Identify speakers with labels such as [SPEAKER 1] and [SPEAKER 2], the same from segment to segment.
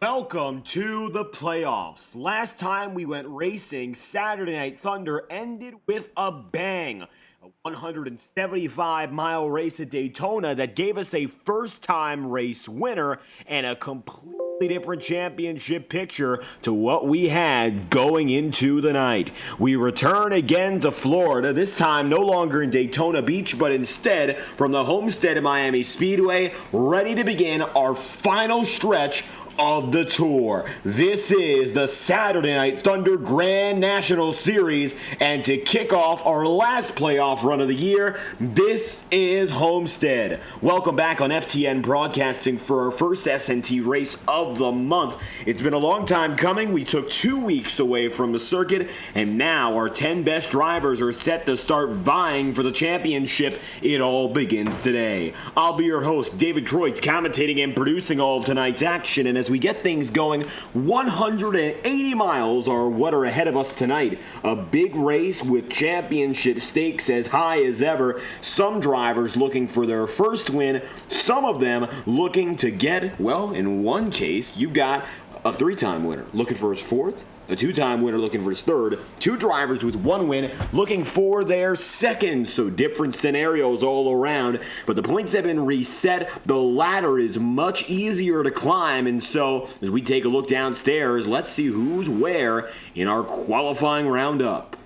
[SPEAKER 1] Welcome to the playoffs. Last time we went racing, Saturday Night Thunder ended with a bang. A 175-mile race at Daytona that gave us a first-time race winner and a completely different championship picture to what we had going into the night. We return again to Florida, this time no longer in Daytona Beach, but instead from the Homestead-Miami Speedway, ready to begin our final stretch of the tour. This is the Saturday Night Thunder Grand National Series, and to kick off our last playoff run of the year, this is Homestead. Welcome back on FTN Broadcasting for our first SNT race of the month. It's been a long time coming. We took 2 weeks away from the circuit, and now our 10 best drivers are set to start vying for the championship. It all begins today. I'll be your host, David Troitz, commentating and producing all of tonight's action, and as we get things going, 180 miles are what are ahead of us tonight. A big race with championship stakes as high as ever. Some drivers looking for their first win, some of them looking to get, well, in one case, you got a three-time winner looking for his fourth, a two-time winner looking for his third, two drivers with one win looking for their second. So different scenarios all around, but the points have been reset. The ladder is much easier to climb, and so as we take a look downstairs, let's see who's where in our qualifying roundup.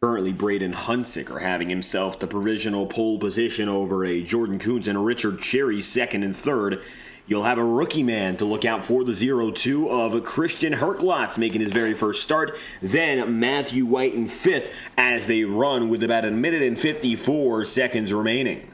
[SPEAKER 1] Currently, Braden Hunsicker having himself the provisional pole position over a Jordan Coons and a Richard Cherry second and third. You'll have a rookie man to look out for, the 0-2 of Christian Herklotz making his very first start. Then Matthew White in fifth as they run with about a minute and 54 seconds remaining.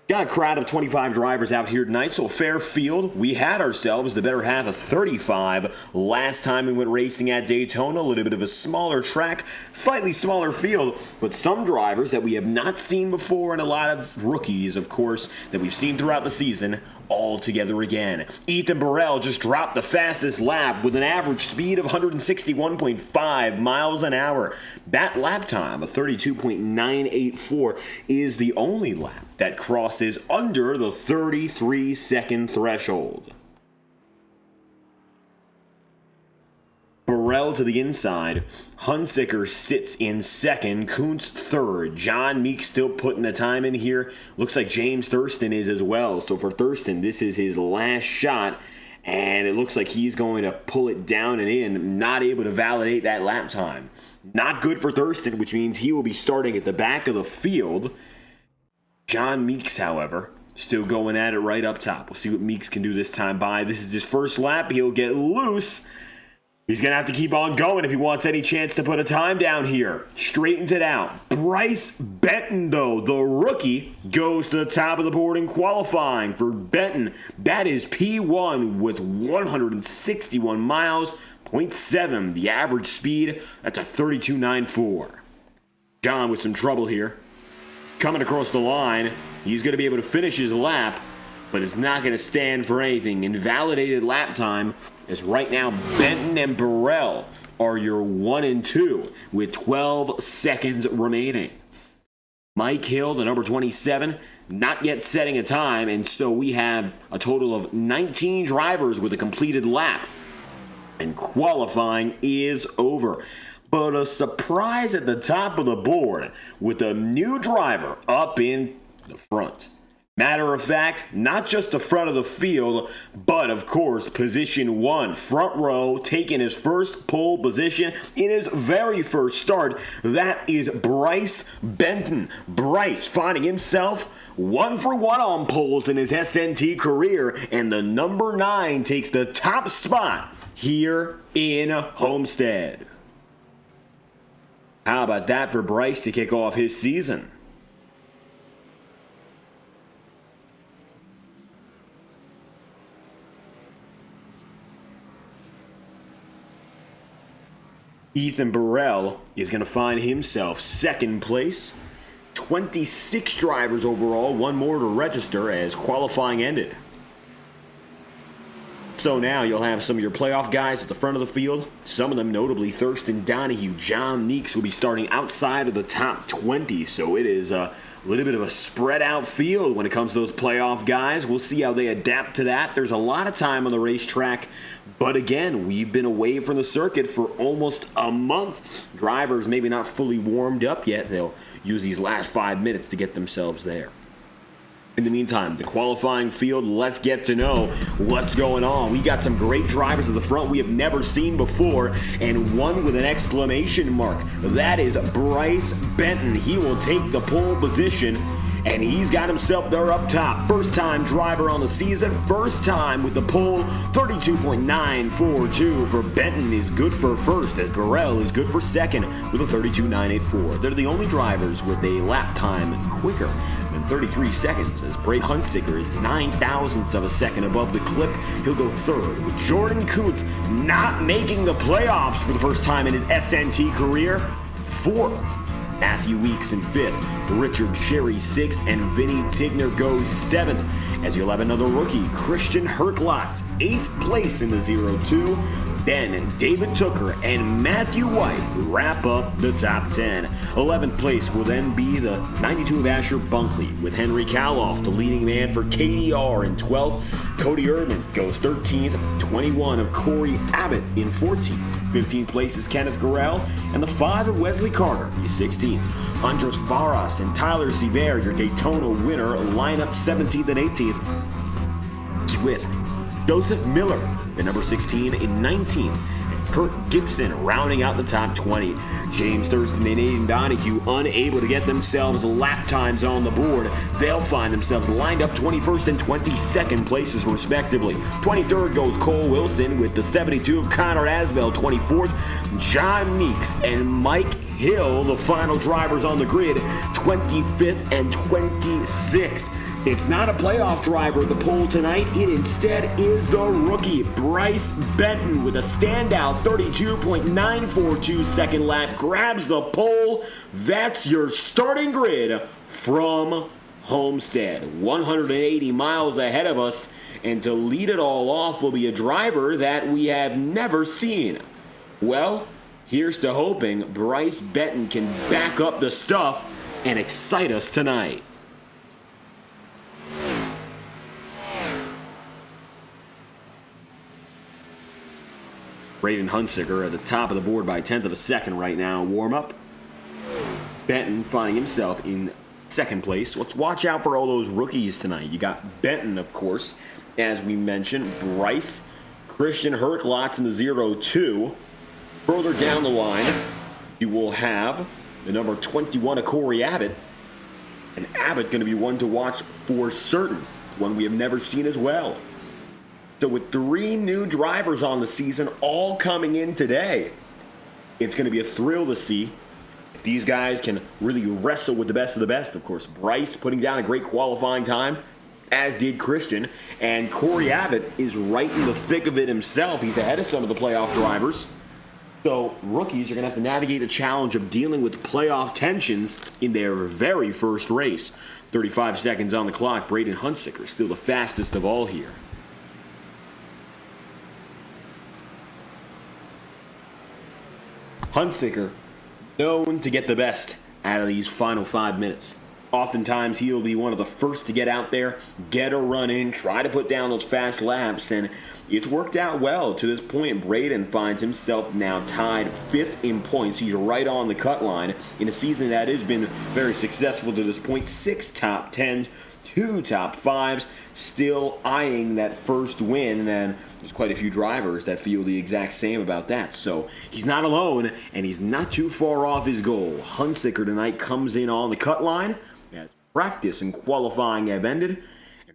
[SPEAKER 1] Got a crowd of 25 drivers out here tonight, so a fair field. We had ourselves the better half of 35 last time we went racing at Daytona. A little bit of a smaller track, slightly smaller field, but some drivers that we have not seen before and a lot of rookies, of course, that we've seen throughout the season all together again. Ethan Burrell just dropped the fastest lap with an average speed of 161.5 miles an hour. That lap time of 32.984 is the only lap that crosses under the 33-second threshold. Burrell to the inside. Hunsicker sits in second. Kuntz third. John Meeks still putting the time in here. Looks like James Thurston is as well. So for Thurston, this is his last shot, and it looks like he's going to pull it down and in. Not able to validate that lap time. Not good for Thurston, which means he will be starting at the back of the field. John Meeks, however, still going at it right up top. We'll see what Meeks can do this time by. This is his first lap. He'll get loose. He's going to have to keep on going if he wants any chance to put a time down here. Straightens it out. Bryce Benton, though, the rookie, goes to the top of the board in qualifying. For Benton, that is P1 with 161 miles, 0.7. The average speed, that's a 32.94. John with some trouble here. Coming across the line, he's going to be able to finish his lap, but it's not going to stand for anything. Invalidated lap time, as right now Benton and Burrell are your 1 and 2 with 12 seconds remaining. Mike Hill, the number 27, not yet setting a time, and so we have a total of 19 drivers with a completed lap. And qualifying is over. But a surprise at the top of the board with a new driver up in the front. Matter of fact, not just the front of the field, but of course, position 1, front row, taking his first pole position in his very first start. That is Bryce Benton. Bryce finding himself 1 for 1 on poles in his SNT career, and the number 9 takes the top spot here in Homestead. How about that for Bryce to kick off his season? Ethan Burrell is going to find himself second place. 26 drivers overall, one more to register as qualifying ended. So now you'll have some of your playoff guys at the front of the field. Some of them, notably Thurston Donahue, John Meeks, will be starting outside of the top 20. So it is a little bit of a spread out field when it comes to those playoff guys. We'll see how they adapt to that. There's a lot of time on the racetrack. But again, we've been away from the circuit for almost a month. Drivers maybe not fully warmed up yet. They'll use these last 5 minutes to get themselves there. In the meantime, the qualifying field, let's get to know what's going on. We got some great drivers at the front we have never seen before, and one with an exclamation mark. That is Bryce Benton. He will take the pole position, and he's got himself there up top. First-time driver on the season, first time with the pole. 32.942 for Benton is good for first, as Burrell is good for second with a 32.984. They're the only drivers with a lap time quicker than 33 seconds, as Brade Huntsicker is 9 thousandths of a second above the clip. He'll go third, with Jordan Kuntz not making the playoffs for the first time in his SNT career. Fourth, Matthew Weeks in fifth, Richard Sherry sixth, and Vinny Tigner goes seventh, as you'll have another rookie, Christian Herklotz, eighth place in the 0-2. Then David Tooker and Matthew White wrap up the top 10. 11th place will then be the 92 of Asher Bunkley, with Henry Kaloff, the leading man for KDR, in 12th. Cody Erdman goes 13th. 21 of Corey Abbott in 14th. 15th place is Kenneth Gurrell, and the 5 of Wesley Carter, he's 16th. Andres Faras and Tyler Seaver, your Daytona winner, line up 17th and 18th, with Joseph Miller, the number 16, in 19th. And Kurt Gibson rounding out the top 20. James Thurston and Aiden Donahue unable to get themselves lap times on the board. They'll find themselves lined up 21st and 22nd places respectively. 23rd goes Cole Wilson with the 72 of Connor Asbell. 24th, John Meeks and Mike Hill, the final drivers on the grid, 25th and 26th. It's not a playoff driver at the pole tonight. It instead is the rookie, Bryce Benton, with a standout 32.942 second lap. Grabs the pole. That's your starting grid from Homestead. 180 miles ahead of us. And to lead it all off will be a driver that we have never seen. Well, here's to hoping Bryce Benton can back up the stuff and excite us tonight. Braden Huntsicker at the top of the board by a tenth of a second right now. Warm up. Benton finding himself in second place. Let's watch out for all those rookies tonight. You got Benton, of course, as we mentioned. Bryce, Christian Herklotz in the 0-2. Further down the line, you will have the number 21 of Corey Abbott. And Abbott going to be one to watch for certain. One we have never seen as well. So with 3 new drivers on the season all coming in today, it's going to be a thrill to see if these guys can really wrestle with the best of the best. Of course, Bryce putting down a great qualifying time, as did Christian. And Corey Abbott is right in the thick of it himself. He's ahead of some of the playoff drivers. So rookies are going to have to navigate the challenge of dealing with playoff tensions in their very first race. 35 seconds on the clock. Braden Huntsicker still the fastest of all here. Huntsicker, known to get the best out of these final 5 minutes. Oftentimes, he'll be one of the first to get out there, get a run in, try to put down those fast laps, and it's worked out well to this point. Braden finds himself now tied 5th in points. He's right on the cut line in a season that has been very successful to this point. 6 top 10s, 2 top 5s, still eyeing that first win, and there's quite a few drivers that feel the exact same about that. So he's not alone, and he's not too far off his goal. Huntsicker tonight comes in on the cut line as practice and qualifying have ended.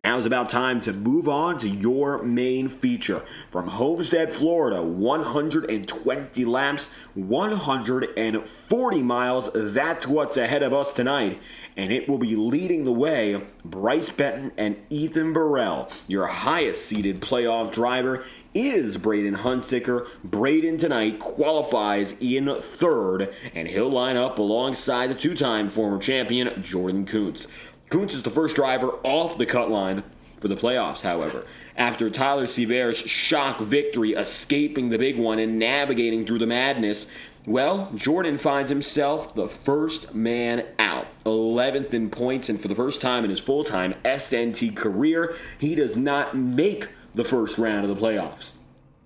[SPEAKER 1] Now is about time to move on to your main feature. From Homestead, Florida, 120 laps, 140 miles. That's what's ahead of us tonight. And it will be leading the way, Bryce Benton and Ethan Burrell. Your highest seeded playoff driver is Braden Huntsicker. Braden tonight qualifies in 3rd, and he'll line up alongside the 2-time former champion, Jordan Kuntz. Kuntz is the first driver off the cut line for the playoffs, however. After Tyler Sever's shock victory, escaping the big one and navigating through the madness, well, Jordan finds himself the first man out, 11th in points, and for the first time in his full-time SNT career, he does not make the first round of the playoffs.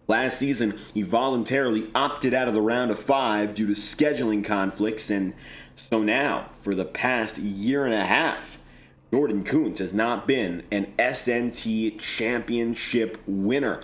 [SPEAKER 1] Last season, he voluntarily opted out of the round of 5 due to scheduling conflicts, and so now, for the past year and a half, Jordan Kuntz has not been an SNT championship winner.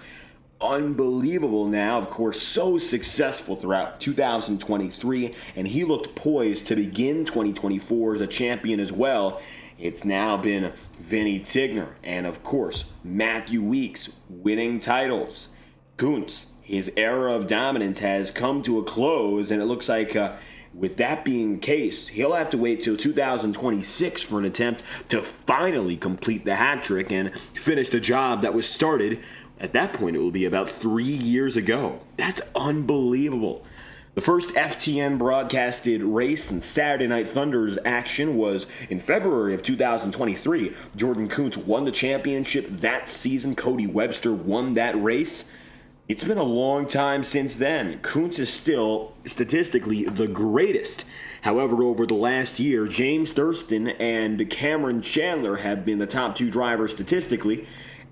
[SPEAKER 1] Unbelievable now, of course, so successful throughout 2023, and he looked poised to begin 2024 as a champion as well. It's now been Vinny Tigner and, of course, Matthew Weeks winning titles. Kuntz, his era of dominance has come to a close, and it looks like with that being the case, he'll have to wait till 2026 for an attempt to finally complete the hat trick and finish the job that was started. At that point, it will be about 3 years ago. That's unbelievable. The first FTN broadcasted race in Saturday Night Thunder's action was in February of 2023. Jordan Kuntz won the championship that season. Cody Webster won that race. It's been a long time since then. Kuntz is still, statistically, the greatest. However, over the last year, James Thurston and Cameron Chandler have been the top 2 drivers statistically.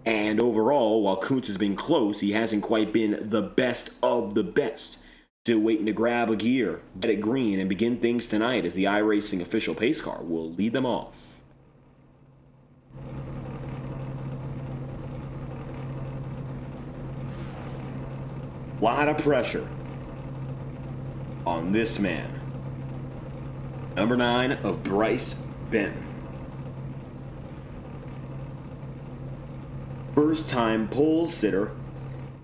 [SPEAKER 1] And overall, while Kuntz has been close, he hasn't quite been the best of the best. Still waiting to grab a gear, get it green, and begin things tonight as the iRacing official pace car will lead them off. Lot of pressure on this man. Number 9 of Bryce Benton. First-time pole sitter,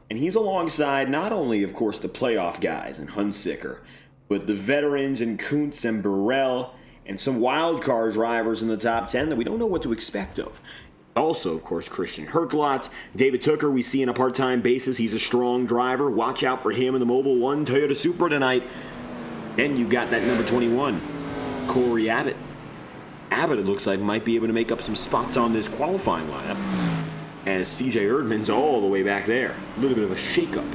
[SPEAKER 1] and he's alongside not only, of course, the playoff guys and Hunsicker, but the veterans in Kuntz and Burrell, and some wild card drivers in the top 10 that we don't know what to expect of. Also, of course, Christian Herklotz, David Tooker we see on a part-time basis. He's a strong driver. Watch out for him in the Mobil 1 Toyota Supra tonight. Then you got that number 21, Corey Abbott. Abbott, it looks like, might be able to make up some spots on this qualifying lineup, as CJ Erdman's all the way back there. A little bit of a shakeup.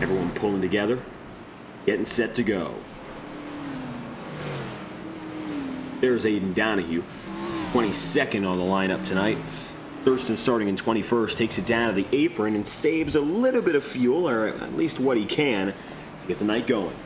[SPEAKER 1] Everyone pulling together, getting set to go. There's Aiden Donahue, 22nd on the lineup tonight. Thurston starting in 21st, takes it down to the apron and saves a little bit of fuel, or at least what he can, to get the night going.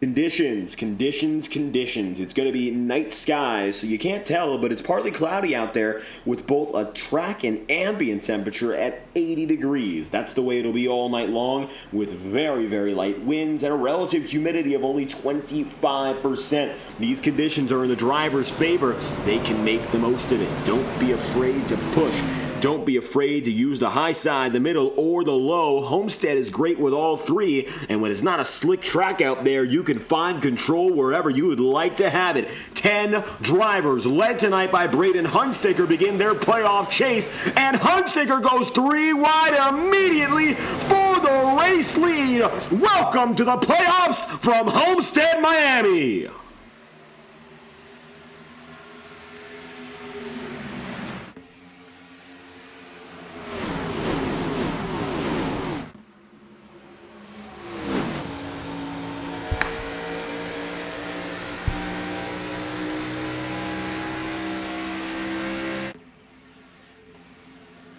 [SPEAKER 1] Conditions. It's going to be night skies, so you can't tell, but it's partly cloudy out there with both a track and ambient temperature at 80 degrees. That's the way it'll be all night long, with very, very light winds and a relative humidity of only 25%. These conditions are in the driver's favor. They can make the most of it. Don't be afraid to push. Don't be afraid to use the high side, the middle, or the low. Homestead is great with all 3, and when it's not a slick track out there, you can find control wherever you would like to have it. 10 drivers, led tonight by Braden Hunsicker, begin their playoff chase, and Hunsicker goes 3 wide immediately for the race lead. Welcome to the playoffs from Homestead-Miami.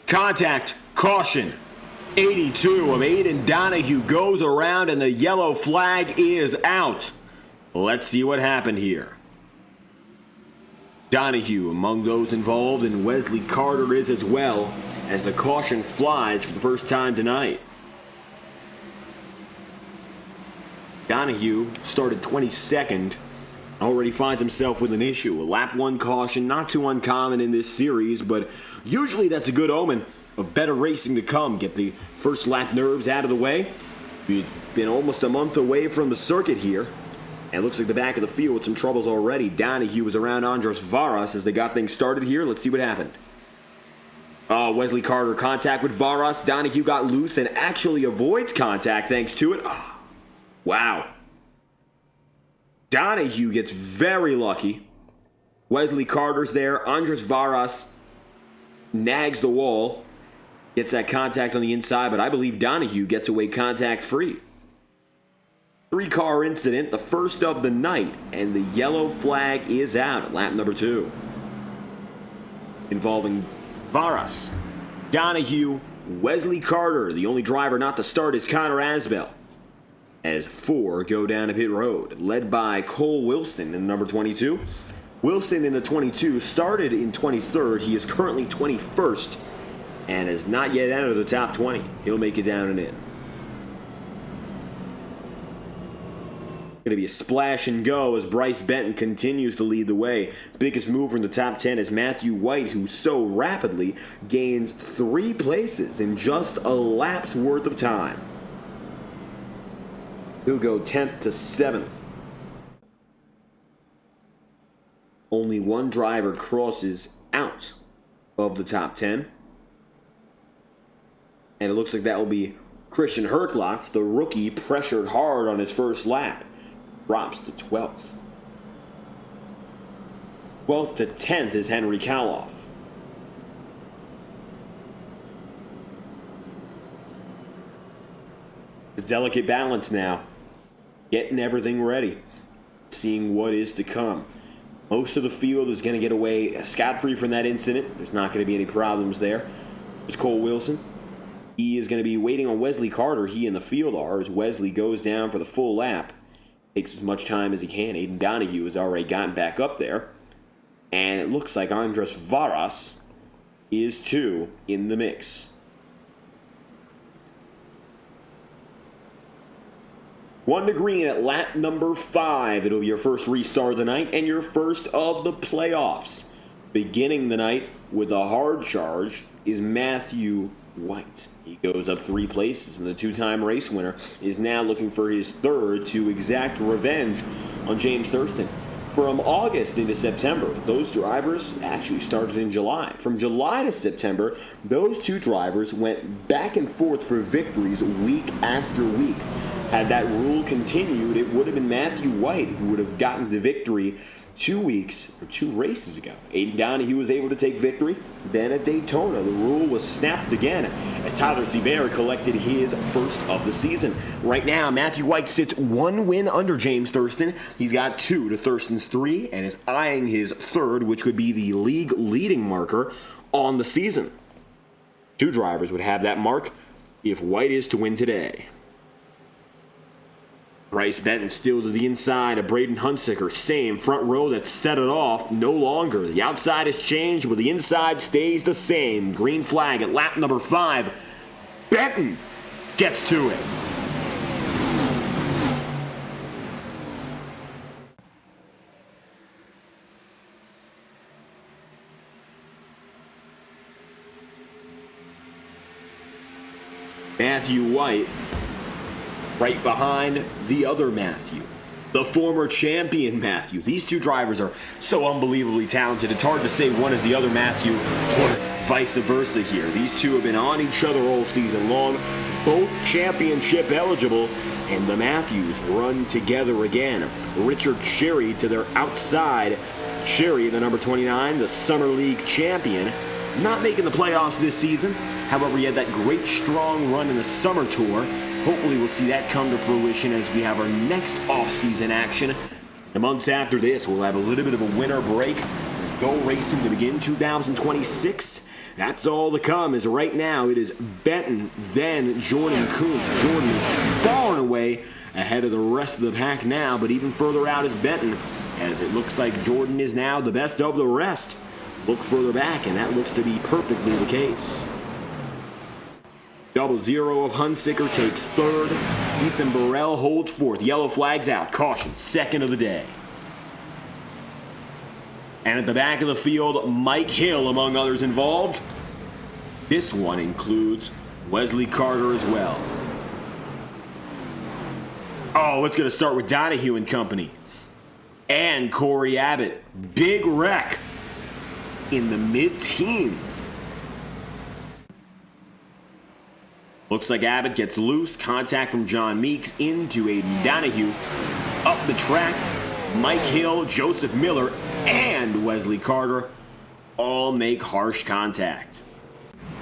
[SPEAKER 1] Contact, caution. 82 of Aiden Donahue goes around and the yellow flag is out. Let's see what happened here. Donahue among those involved, and Wesley Carter is as well, as the caution flies for the first time tonight. Donahue started 22nd. Already finds himself with an issue. A lap 1 caution, not too uncommon in this series, but usually that's a good omen of better racing to come. Get the first lap nerves out of the way. We've been almost a month away from the circuit here, and it looks like the back of the field with some troubles already. Donahue was around Andres Varas as they got things started here. Let's see what happened. Wesley Carter contact with Varas. Donahue got loose and actually avoids contact thanks to it. Wow. Donahue gets very lucky. Wesley Carter's there. Andres Varas nags the wall, gets that contact on the inside, but I believe Donahue gets away contact-free. 3-car incident, the first of the night, and the yellow flag is out at lap number 2. Involving Varas, Donahue, Wesley Carter. The only driver not to start is Connor Asbell, as 4 go down to pit road, led by Cole Wilson in number 22. Wilson in the 22 started in 23rd. He is currently 21st and has not yet entered the top 20. He'll make it down and in. Going to be a splash and go as Bryce Benton continues to lead the way. Biggest mover in the top 10 is Matthew White, who so rapidly gains 3 places in just a lap's worth of time. He'll go 10th to 7th. Only one driver crosses out of the top 10. And it looks like that will be Christian Herklotz, the rookie, pressured hard on his first lap. Drops to 12th. 12th to 10th is Henry Kaloff. The delicate balance now. Getting everything ready. Seeing what is to come. Most of the field is going to get away scot-free from that incident. There's not going to be any problems there. There's Cole Wilson. He is going to be waiting on Wesley Carter. He and the field are as Wesley goes down for the full lap. Takes as much time as he can. Aiden Donahue has already gotten back up there. And it looks like Andres Varas is 2 in the mix. 1 to green at lap number 5. It'll be your first restart of the night and your first of the playoffs. Beginning the night with a hard charge is Matthew White. He goes up 3 places, and the 2-time race winner is now looking for his 3rd to exact revenge on James Thurston. From August into September, those drivers actually started in July. From July to September, those 2 drivers went back and forth for victories week after week. Had that rule continued, it would have been Matthew White who would have gotten the victory 2 races ago. Aiden Donahue was able to take victory. Then at Daytona, the rule was snapped again as Tyler Seaver collected his first of the season. Right now, Matthew White sits 1 win under James Thurston. He's got 2 to Thurston's 3 and is eyeing his 3rd, which would be the league leading marker on the season. 2 drivers would have that mark if White is to win today. Bryce Benton still to the inside of Braden Hunsicker. Same front row that set it off. No longer. The outside has changed, but the inside stays the same. Green flag at lap number 5. Benton gets to it. Matthew White right behind the other Matthew, the former champion Matthew. These 2 drivers are so unbelievably talented. It's hard to say one is the other Matthew or vice versa here. These 2 have been on each other all season long, both championship eligible, and the Matthews run together again. Richard Sherry to their outside. Sherry, the number 29, the Summer League champion, not making the playoffs this season. However, he had that great strong run in the summer tour. Hopefully we'll see that come to fruition as we have our next off-season action. The months after this, we'll have a little bit of a winter break. Go racing to begin 2026. That's all to come, as right now it is Benton, then Jordan Kuntz. Jordan is far and away ahead of the rest of the pack now, but even further out is Benton, as it looks like Jordan is now the best of the rest. Look further back, and that looks to be perfectly the case. 00 of Hunsicker takes 3rd. Ethan Burrell holds 4th. Yellow flag's out. Caution, 2nd of the day. And at the back of the field, Mike Hill, among others involved. This one includes Wesley Carter as well. Oh, let's get to start with Donahue and company. And Corey Abbott. Big wreck in the mid-teens. Looks like Abbott gets loose. Contact from John Meeks into Aiden Donahue. Up the track, Mike Hill, Joseph Miller, and Wesley Carter all make harsh contact.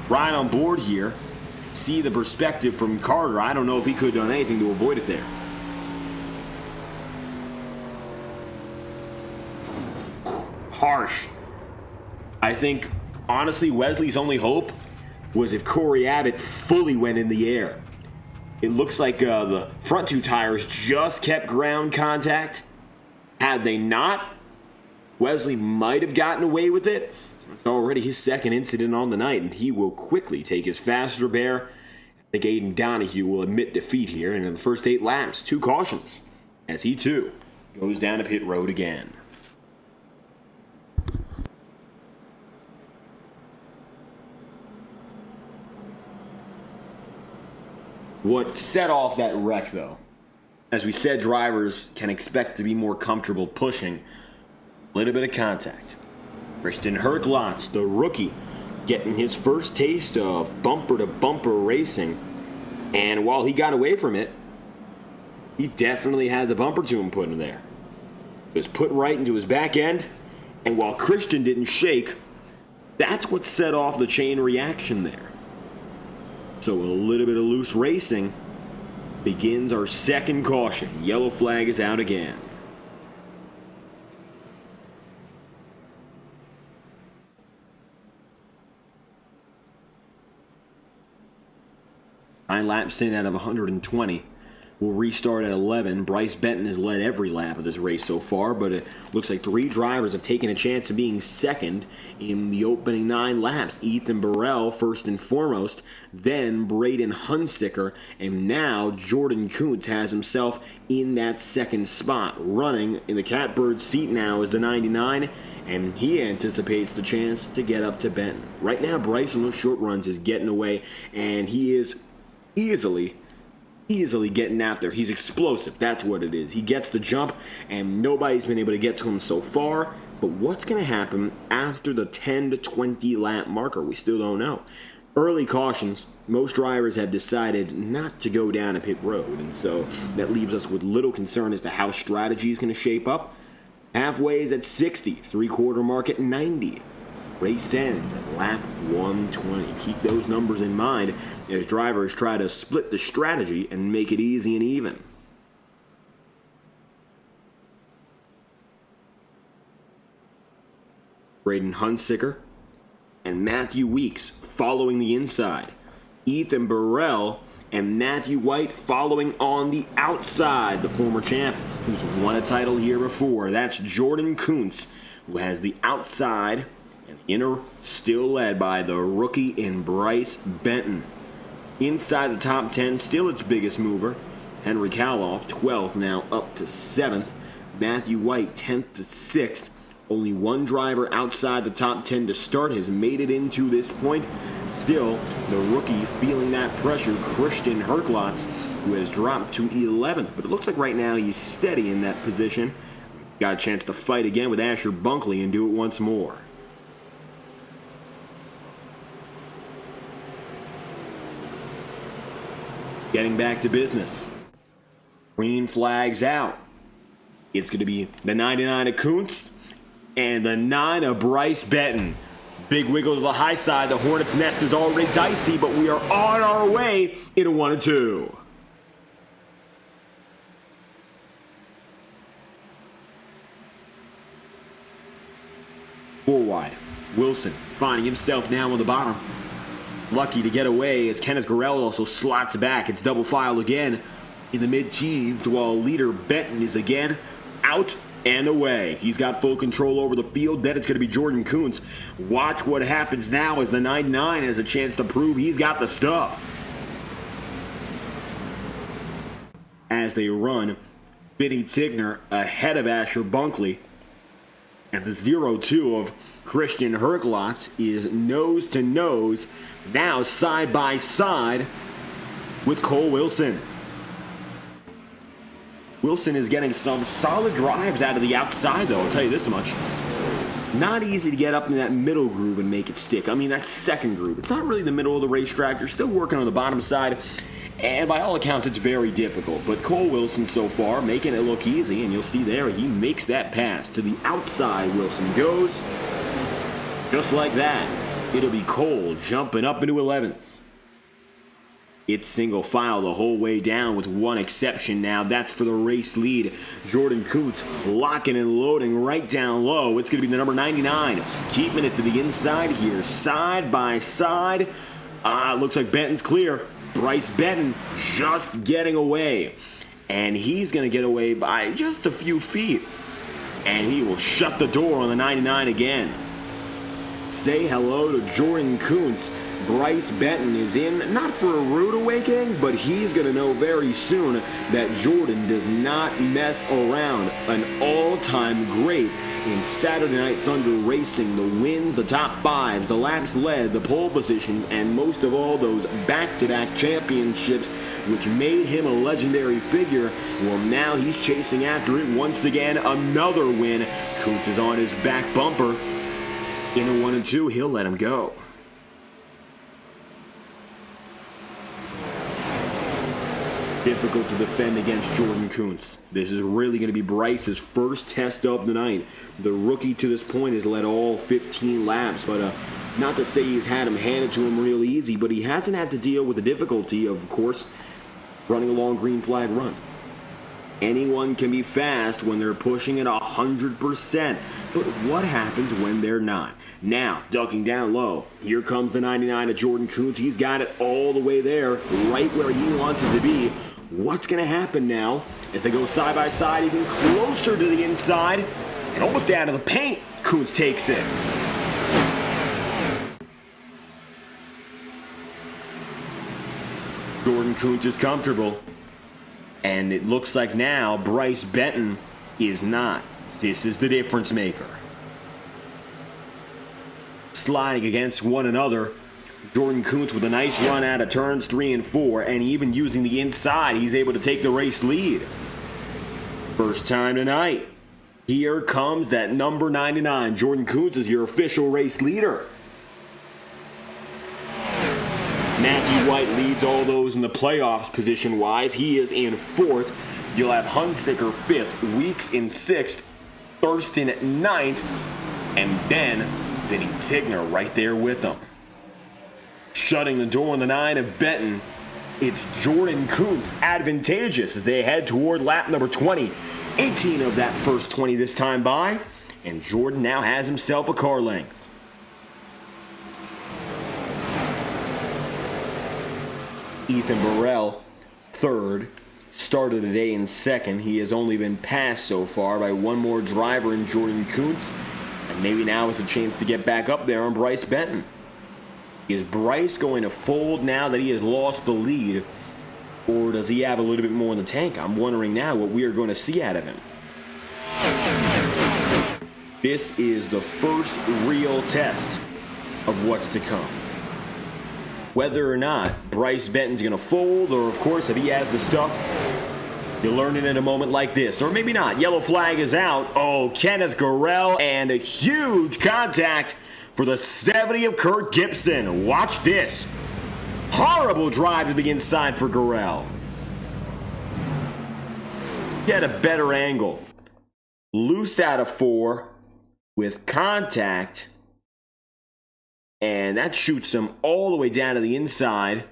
[SPEAKER 1] Right on board here, see the perspective from Carter. I don't know if he could have done anything to avoid it there. Harsh. I think, honestly, Wesley's only hope was if Corey Abbott fully went in the air. It looks like the front two tires just kept ground contact. Had they not, Wesley might have gotten away with it. It's already his second incident on the night, and he will quickly take his faster bear. I think Aiden Donahue will admit defeat here, and in the first 8 laps, 2 cautions, as he too goes down to pit road again. What set off that wreck, though, as we said, drivers can expect to be more comfortable pushing. A little bit of contact. Christian Herklotz, the rookie, getting his first taste of bumper-to-bumper racing. And while he got away from it, he definitely had the bumper to him put in there. It was put right into his back end, and while Christian didn't shake, that's what set off the chain reaction there. So a little bit of loose racing begins our second caution. Yellow flag is out again. Nine laps in out of 120. We'll restart at 11. Bryce Benton has led every lap of this race so far, but it looks like 3 drivers have taken a chance of being second in the opening 9 laps. Ethan Burrell first and foremost, then Braden Hunsicker, and now Jordan Kuntz has himself in that second spot. Running in the catbird seat now is the 99, and he anticipates the chance to get up to Benton. Right now, Bryce on those short runs is getting away, and he is easily getting out there. He's explosive. That's what it is. He gets the jump, and nobody's been able to get to him so far. But what's going to happen after the 10 to 20 lap marker? We still don't know. Early cautions, most drivers have decided not to go down a pit road, and so that leaves us with little concern as to how strategy is going to shape up. Halfway is at 60, 3/4 mark at 90. Race ends at lap 120. Keep those numbers in mind as drivers try to split the strategy and make it easy and even. Braden Hunsicker and Matthew Weeks following the inside. Ethan Burrell and Matthew White following on the outside. The former champ who's won a title here before. That's Jordan Kuntz, who has the outside. And inner still led by the rookie in Bryce Benton. Inside the top 10, still its biggest mover. It's Henry Kaloff, 12th, now up to 7th. Matthew White, 10th to 6th. Only one driver outside the top 10 to start has made it into this point. Still, the rookie feeling that pressure, Christian Herklotz, who has dropped to 11th. But it looks like right now he's steady in that position. Got a chance to fight again with Asher Bunkley and do it once more. Getting back to business. Green flags out. It's going to be the 99 of Kuntz and the 9 of Bryce Benton. Big wiggle to the high side. The Hornets' nest is already dicey, but we are on our way into 1 and 2. Four wide. Wilson finding himself now on the bottom. Lucky to get away as Kenneth Gorell also slots back. It's double file again in the mid-teens while leader Benton is again out and away. He's got full control over the field. Then it's going to be Jordan Kuntz. Watch what happens now as the 99 has a chance to prove he's got the stuff. As they run, Benny Tigner ahead of Asher Bunkley. And the 0-2 of Christian Herklotz is nose to nose, now side by side with Cole Wilson. Wilson is getting some solid drives out of the outside, though, I'll tell you this much. Not easy to get up in that middle groove and make it stick. I mean, that second groove. It's not really the middle of the racetrack. You're still working on the bottom side. And by all accounts, it's very difficult. But Cole Wilson so far making it look easy. And you'll see there, he makes that pass. To the outside, Wilson goes. Just like that, it'll be Cole jumping up into 11th. It's single file the whole way down with one exception now. That's for the race lead. Jordan Kuntz locking and loading right down low. It's going to be the number 99. Keeping it to the inside here, side by side. Looks like Benton's clear. Bryce Benton just getting away. And he's going to get away by just a few feet. And he will shut the door on the 99 again. Say hello to Jordan Kuntz. Bryce Benton is in, not for a rude awakening, but he's going to know very soon that Jordan does not mess around. An all-time great in Saturday Night Thunder racing. The wins, the top fives, the laps led, the pole positions, and most of all those back-to-back championships, which made him a legendary figure. Well, now he's chasing after it once again. Another win. Kuntz is on his back bumper. In a 1 and 2, he'll let him go. Difficult to defend against Jordan Kuntz. This is really going to be Bryce's first test of the night. The rookie to this point has led all 15 laps, but not to say he's had him handed to him real easy, but he hasn't had to deal with the difficulty of course, running a long green flag run. Anyone can be fast when they're pushing at 100%, but what happens when they're not? Now, ducking down low, here comes the 99 of Jordan Kuntz. He's got it all the way there, right where he wants it to be. What's going to happen now as they go side by side, even closer to the inside, and almost down to the paint? Kuntz takes it. Jordan Kuntz is comfortable. And it looks like now Bryce Benton is not. This is the difference maker. Sliding against one another. Jordan Kuntz with a nice run out of turns 3 and 4, and even using the inside, he's able to take the race lead. First time tonight. Here comes that number 99. Jordan Kuntz is your official race leader. Matthew White leads all those in the playoffs position-wise. He is in 4th. You'll have Hunsicker 5th, Weeks in 6th, Thurston 9th, and then Vinny Tigner right there with them. Shutting the door on the 9 of Benton, it's Jordan Kuntz advantageous as they head toward lap number 20. 18 of that first 20 this time by, and Jordan now has himself a car length. Ethan Burrell, 3rd, started the day in 2nd. He has only been passed so far by one more driver in Jordan Kuntz, and maybe now is a chance to get back up there on Bryce Benton. Is Bryce going to fold now that he has lost the lead, or does he have a little bit more in the tank? I'm wondering now what we are going to see out of him. This is the first real test of what's to come. Whether or not Bryce Benton's going to fold, or of course if he has the stuff, you'll learn it in a moment like this. Or maybe not. Yellow flag is out. Oh, Kenneth Gurrell, and a huge contact for the 70 of Kurt Gibson. Watch this. Horrible drive to the inside for Gurrell. Get a better angle. Loose out of 4 with contact. And that shoots him all the way down to the inside,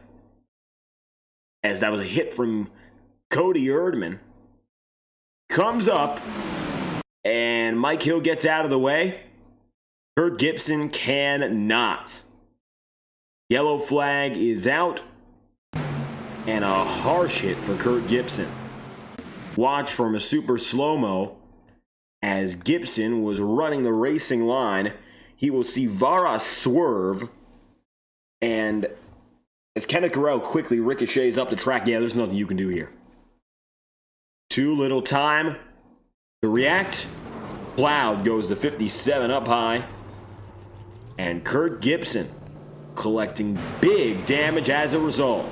[SPEAKER 1] as that was a hit from Cody Erdman. Comes up, and Mike Hill gets out of the way. Kurt Gibson cannot. Yellow flag is out, and a harsh hit for Kurt Gibson. Watch from a super slow-mo as Gibson was running the racing line. He will see Vara swerve, and as Kenneth Gurrell quickly ricochets up the track, yeah, there's nothing you can do here. Too little time to react. Cloud goes to 57 up high, and Kurt Gibson collecting big damage as a result.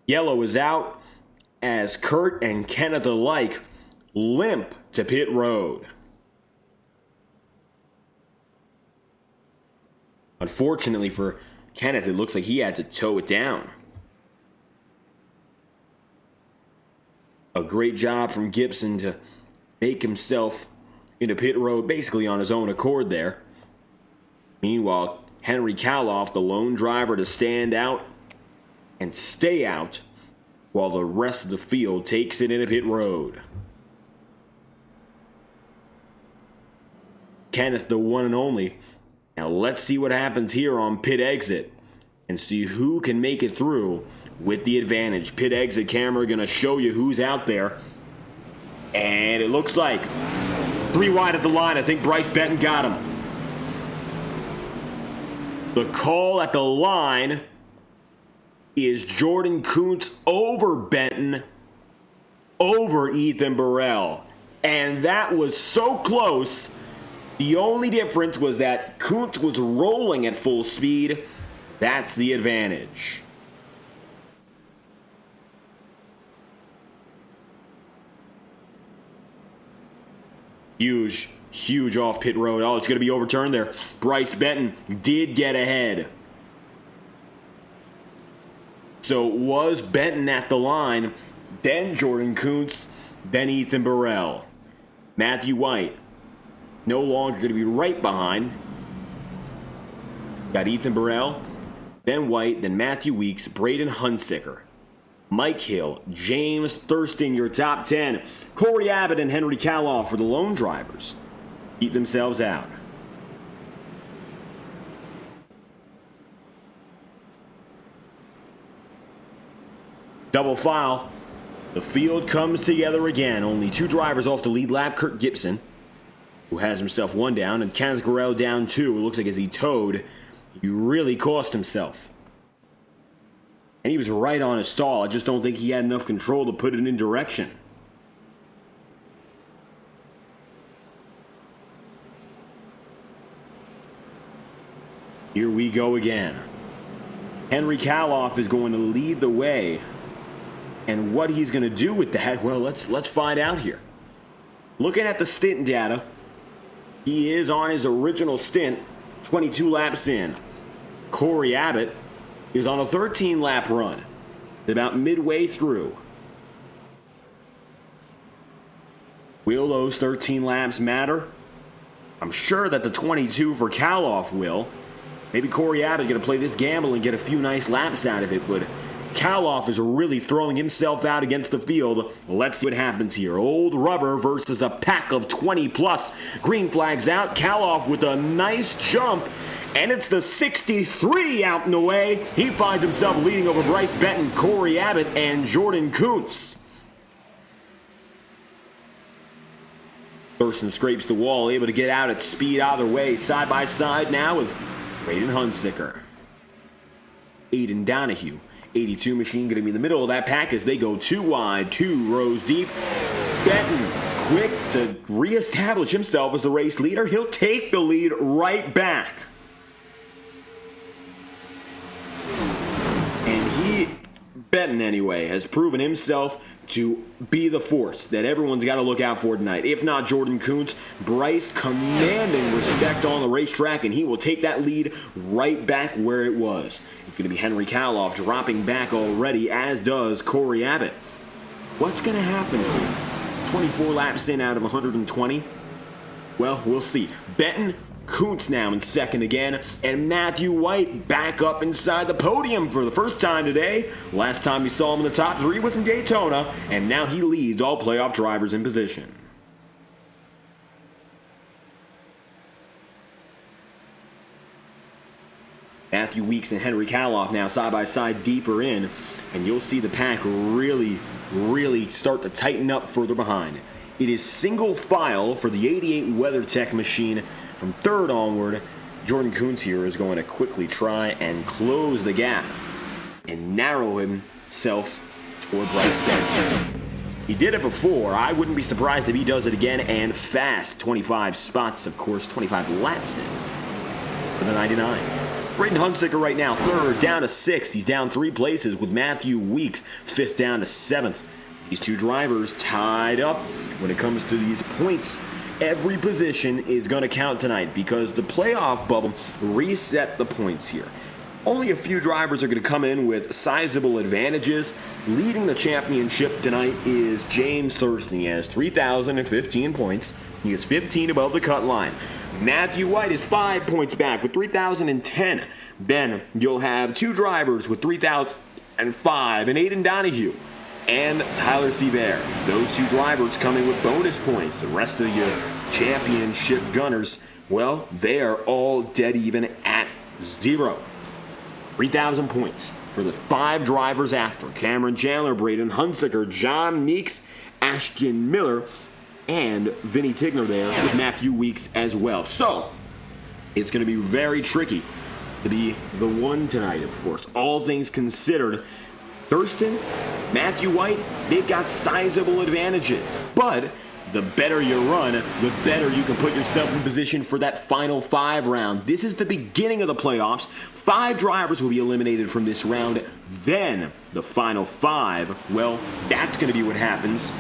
[SPEAKER 1] Yellow is out as Kurt and Kenneth alike limp to pit road. Unfortunately for Kenneth, it looks like he had to tow it down. A great job from Gibson to make himself into pit road basically on his own accord there. Meanwhile, Henry Kaloff, the lone driver to stand out and stay out while the rest of the field takes it into pit road. Kenneth, the one and only. Now let's see what happens here on pit exit and see who can make it through with the advantage. Pit exit camera gonna show you who's out there. And it looks like 3 wide at the line. I think Bryce Benton got him. The call at the line is Jordan Kuntz over Benton, over Ethan Burrell. And that was so close. The only difference was that Kuntz was rolling at full speed. That's the advantage. Huge off pit road. Oh, it's going to be overturned there. Bryce Benton did get ahead. So it was Benton at the line, then Jordan Kuntz, then Ethan Burrell. Matthew White no longer going to be right behind. Got Ethan Burrell, then White, then Matthew Weeks, Braden Hunsicker, Mike Hill, James Thurston, your top 10. Corey Abbott and Henry Kaloff for the lone drivers. Keep themselves out. Double file. The field comes together again. Only 2 drivers off the lead lap. Kurt Gibson, who has himself 1 down, and Kenneth Guerrero down 2. It looks like as he towed, he really cost himself. And he was right on his stall. I just don't think he had enough control to put it in direction. Here we go again. Henry Kaloff is going to lead the way. And what he's going to do with that, well, let's find out here. Looking at the stint data, he is on his original stint, 22 laps in. Corey Abbott is on a 13-lap run, about midway through. Will those 13 laps matter? I'm sure that the 22 for Kaloff will. Maybe Corey Abbott going to play this gamble and get a few nice laps out of it, but Kaloff is really throwing himself out against the field. Let's see what happens here. Old rubber versus a pack of 20-plus. Green flags out. Kaloff with a nice jump. And it's the 63 out and away. He finds himself leading over Bryce Benton, Corey Abbott, and Jordan Kuntz. Thurston scrapes the wall, able to get out at speed either way. Side by side now with Braden Hunsicker. Aiden Donahue. 82 machine going to be in the middle of that pack as they go 2 wide, 2 rows deep. Benton quick to reestablish himself as the race leader. He'll take the lead right back. And Benton anyway, has proven himself to be the force that everyone's got to look out for tonight. If not Jordan Kuntz, Bryce commanding respect on the racetrack, and he will take that lead right back where it was. It's going to be Henry Kaloff dropping back already, as does Corey Abbott. What's going to happen here? 24 laps in out of 120? Well, we'll see. Benton, Kuntz now in second again, and Matthew White back up inside the podium for the first time today. Last time we saw him in the top 3 was in Daytona, and now he leads all playoff drivers in position. Matthew Weeks and Henry Kaloff now side by side deeper in, and you'll see the pack really start to tighten up further behind. It is single file for the 88 WeatherTech machine from third onward. Jordan Kuntz here is going to quickly try and close the gap and narrow himself toward Bryce Benton. He did it before. I wouldn't be surprised if he does it again, and fast. 25 spots, of course, 25 laps in for the 99. Braden Hunsicker right now, third, down to 6th. He's down 3 places with Matthew Weeks, 5th down to 7th. These 2 drivers tied up when it comes to these points. Every position is going to count tonight because the playoff bubble reset the points here. Only a few drivers are going to come in with sizable advantages. Leading the championship tonight is James Thurston. He has 3,015 points. He is 15 above the cut line. Matthew White is 5 points back with 3,010. Then you'll have two drivers with 3,005, and Aiden Donahue and Tyler Seaver. Those two drivers coming with bonus points. The rest of your championship gunners, well, they are all dead even at 0. 3,000 points for the 5 drivers after: Cameron Chandler, Braden Hunsaker, John Meeks, Ashton Miller, and Vinny Tigner there with Matthew Weeks as well. So it's going to be very tricky to be the one tonight, of course. All things considered, Thurston, Matthew White, they've got sizable advantages. But the better you run, the better you can put yourself in position for that final 5 round. This is the beginning of the playoffs. 5 drivers will be eliminated from this round. Then the final 5, well, that's going to be what happens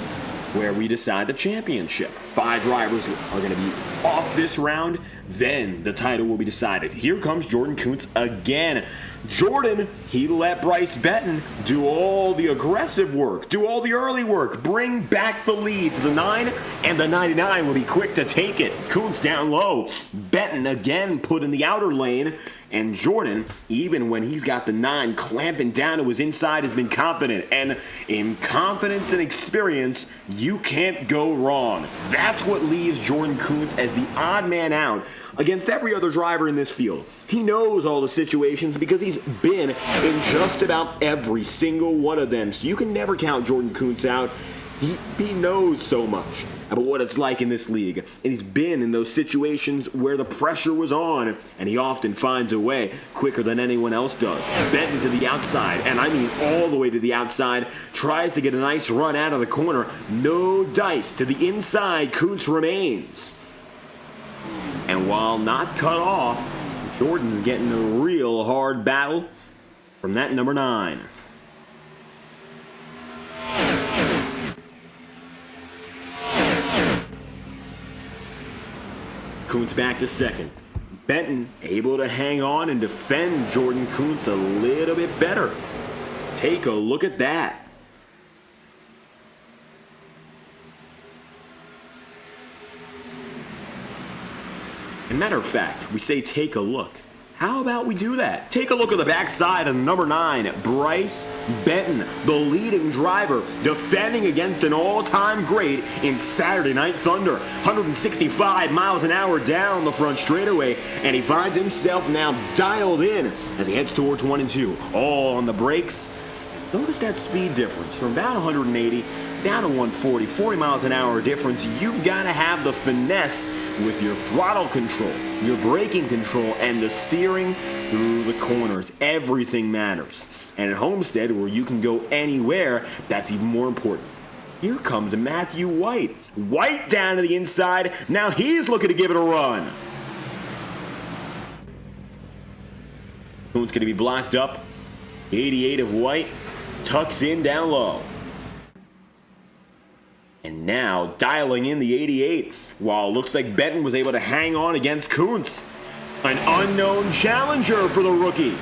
[SPEAKER 1] where we decide the championship. 5 drivers are going to be off this round. Then the title will be decided. Here comes Jordan Kuntz again. Jordan, he let Bryce Benton do all the aggressive work, do all the early work, bring back the lead to the 9, and the 99 will be quick to take it. Kuntz down low. Benton again put in the outer lane. And Jordan, even when he's got the 9 clamping down to his inside, has been confident. And in confidence and experience, you can't go wrong. That's what leaves Jordan Kuntz as the odd man out against every other driver in this field. He knows all the situations because he's been in just about every single one of them. So you can never count Jordan Kuntz out. He knows so much about what it's like in this league. And he's been in those situations where the pressure was on, and he often finds a way quicker than anyone else does. Benton to the outside, and I mean all the way to the outside, tries to get a nice run out of the corner. No dice to the inside. Kuntz remains. And while not cut off, Jordan's getting a real hard battle from that number 9. Kuntz back to second. Benton able to hang on and defend Jordan Kuntz a little bit better. Take a look at that. As a matter of fact, we say take a look. How about we do that? Take a look at the backside of number 9, Bryce Benton, the leading driver, defending against an all-time great in Saturday Night Thunder. 165 miles an hour down the front straightaway, and he finds himself now dialed in as he heads towards 1 and 2. All on the brakes. Notice that speed difference from about 180 down to 140, 40 miles an hour difference. You've got to have the finesse with your throttle control, your braking control, and the steering through the corners. Everything matters. And at Homestead, where you can go anywhere, that's even more important. Here comes Matthew White. White down to the inside. Now he's looking to give it a run. Who's going to be blocked up? 88 of White tucks in down low. And now dialing in the 88, while it looks like Benton was able to hang on against Kuntz. An unknown challenger for the rookie.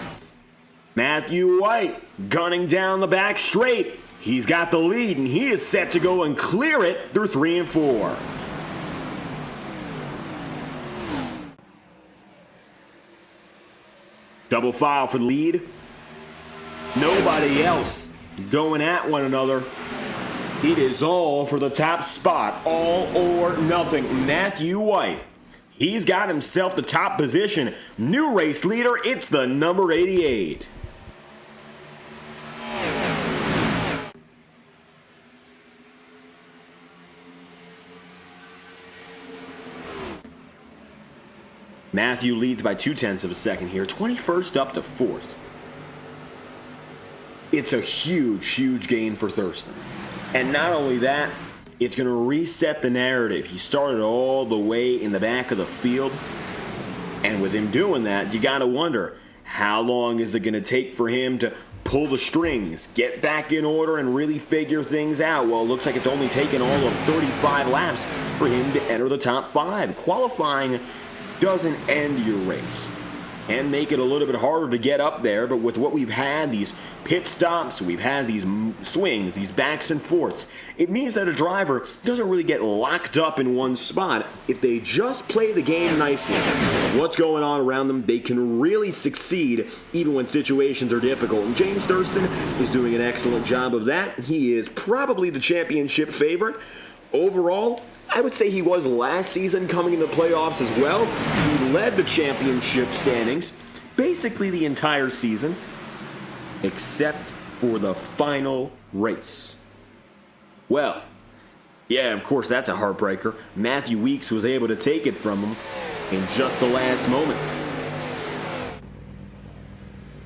[SPEAKER 1] Matthew White gunning down the back straight. He's got the lead, and he is set to go and clear it through 3 and 4. Double file for the lead. Nobody else going at one another. It is all for the top spot, all or nothing. Matthew White, he's got himself the top position. New race leader, it's the number 88. Matthew leads by 0.2 of a second here, 21st up to 4th. It's a huge, huge gain for Thurston. And not only that, it's going to reset the narrative. He started all the way in the back of the field. And with him doing that, you got to wonder, how long is it going to take for him to pull the strings, get back in order, and really figure things out? Well, it looks like it's only taken all of 35 laps for him to enter the top 5. Qualifying doesn't end your race. and make it a little bit harder to get up there. But with what we've had, these pit stops, we've had these swings, these backs and forths, it means that a driver doesn't really get locked up in one spot. If they just play the game nicely, what's going on around them, they can really succeed even when situations are difficult. And James Thurston is doing an excellent job of that. He is probably the championship favorite. Overall, I would say he was last season coming into the playoffs as well. He led the championship standings basically the entire season, except for the final race. Well, yeah, of course, that's a heartbreaker. Matthew Weeks was able to take it from him in just the last moments.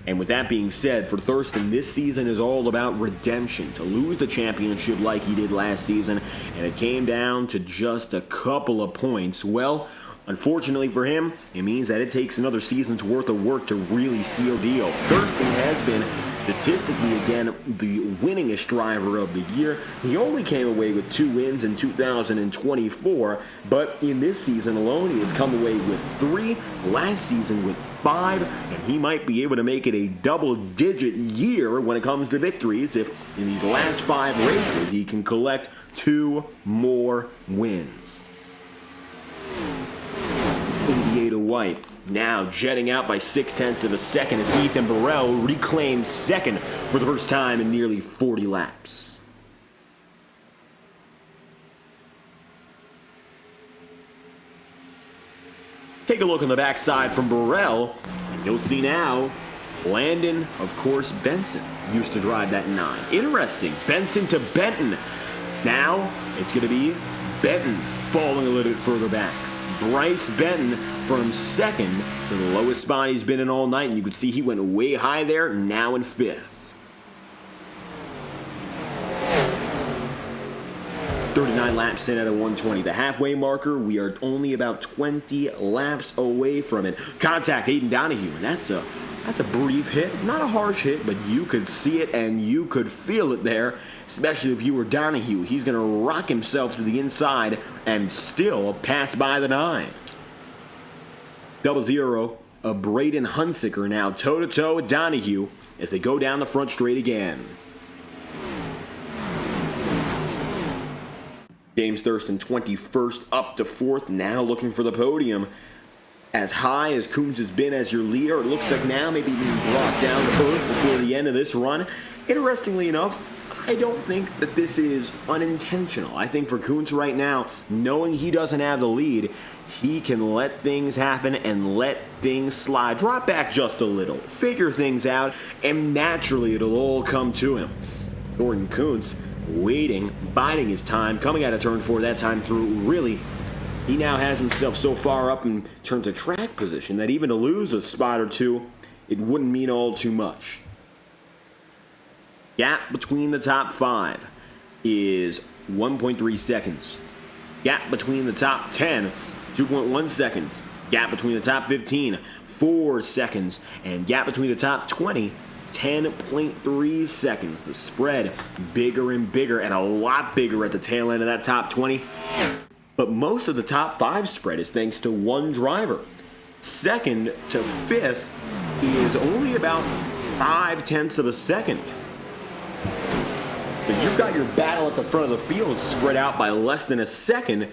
[SPEAKER 1] And with that being said, for Thurston, this season is all about redemption. To lose the championship like he did last season, and it came down to just a couple of points. Well, unfortunately for him, it means that it takes another season's worth of work to really seal the deal. Thurston has been statistically, again, the winningest driver of the year. He only came away with 2 wins in 2024, but in this season alone, he has come away with 3, last season with 5, and he might be able to make it a double-digit year when it comes to victories if in these last 5 races he can collect 2 more wins. 88 white. Now jetting out by 0.6 of a second as Ethan Burrell reclaims second for the first time in nearly 40 laps. Take a look on the backside from Burrell, and you'll see now Landon, of course, Benson used to drive that 9. Interesting, Benson to Benton. Now it's going to be Benton falling a little bit further back. Bryce Benton from second to the lowest spot he's been in all night, and you can see he went way high there, now in 5th. 39 laps in at a 120. The halfway marker, we are only about 20 laps away from it. Contact Aiden Donahue, and that's a brief hit. Not a harsh hit, but you could see it and you could feel it there, especially if you were Donahue. He's going to rock himself to the inside and still pass by the 9. 0-0 of Braden Hunsicker now toe-to-toe with Donahue as they go down the front straight again. James Thurston 21st up to 4th, now looking for the podium. As high as Coons has been as your leader, it looks like now maybe being brought down to earth before the end of this run. Interestingly enough, I don't think that this is unintentional. I think for Coons right now, knowing he doesn't have the lead, he can let things happen and let things slide. Drop back just a little, figure things out, and naturally it'll all come to him. Jordan Coons waiting, biding his time, coming out of turn 4 that time through. Really, he now has himself so far up in terms of track position that even to lose a spot or 2, it wouldn't mean all too much. Gap between the top 5 is 1.3 seconds. Gap between the top 10, 2.1 seconds. Gap between the top 15, 4 seconds. And gap between the top 20, 10.3 seconds. The spread bigger and bigger, and a lot bigger at the tail end of that top 20. But most of the top 5 spread is thanks to one driver. Second to 5th is only about 0.5 of a second. But you've got your battle at the front of the field spread out by less than a second,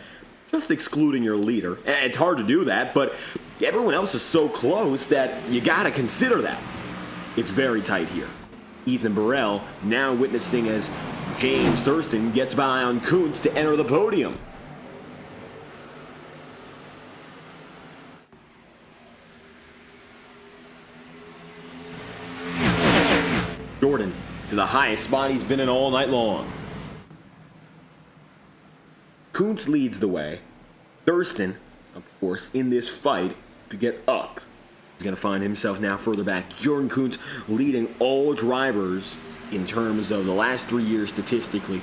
[SPEAKER 1] just excluding your leader. And it's hard to do that, but everyone else is so close that you got to consider that. It's very tight here. Ethan Burrell now witnessing as James Thurston gets by on Kuntz to enter the podium. Jordan to the highest spot he's been in all night long. Kuntz leads the way. Thurston, of course, in this fight to get up. He's going to find himself now further back. Jordan Kuntz leading all drivers in terms of the last 3 years statistically.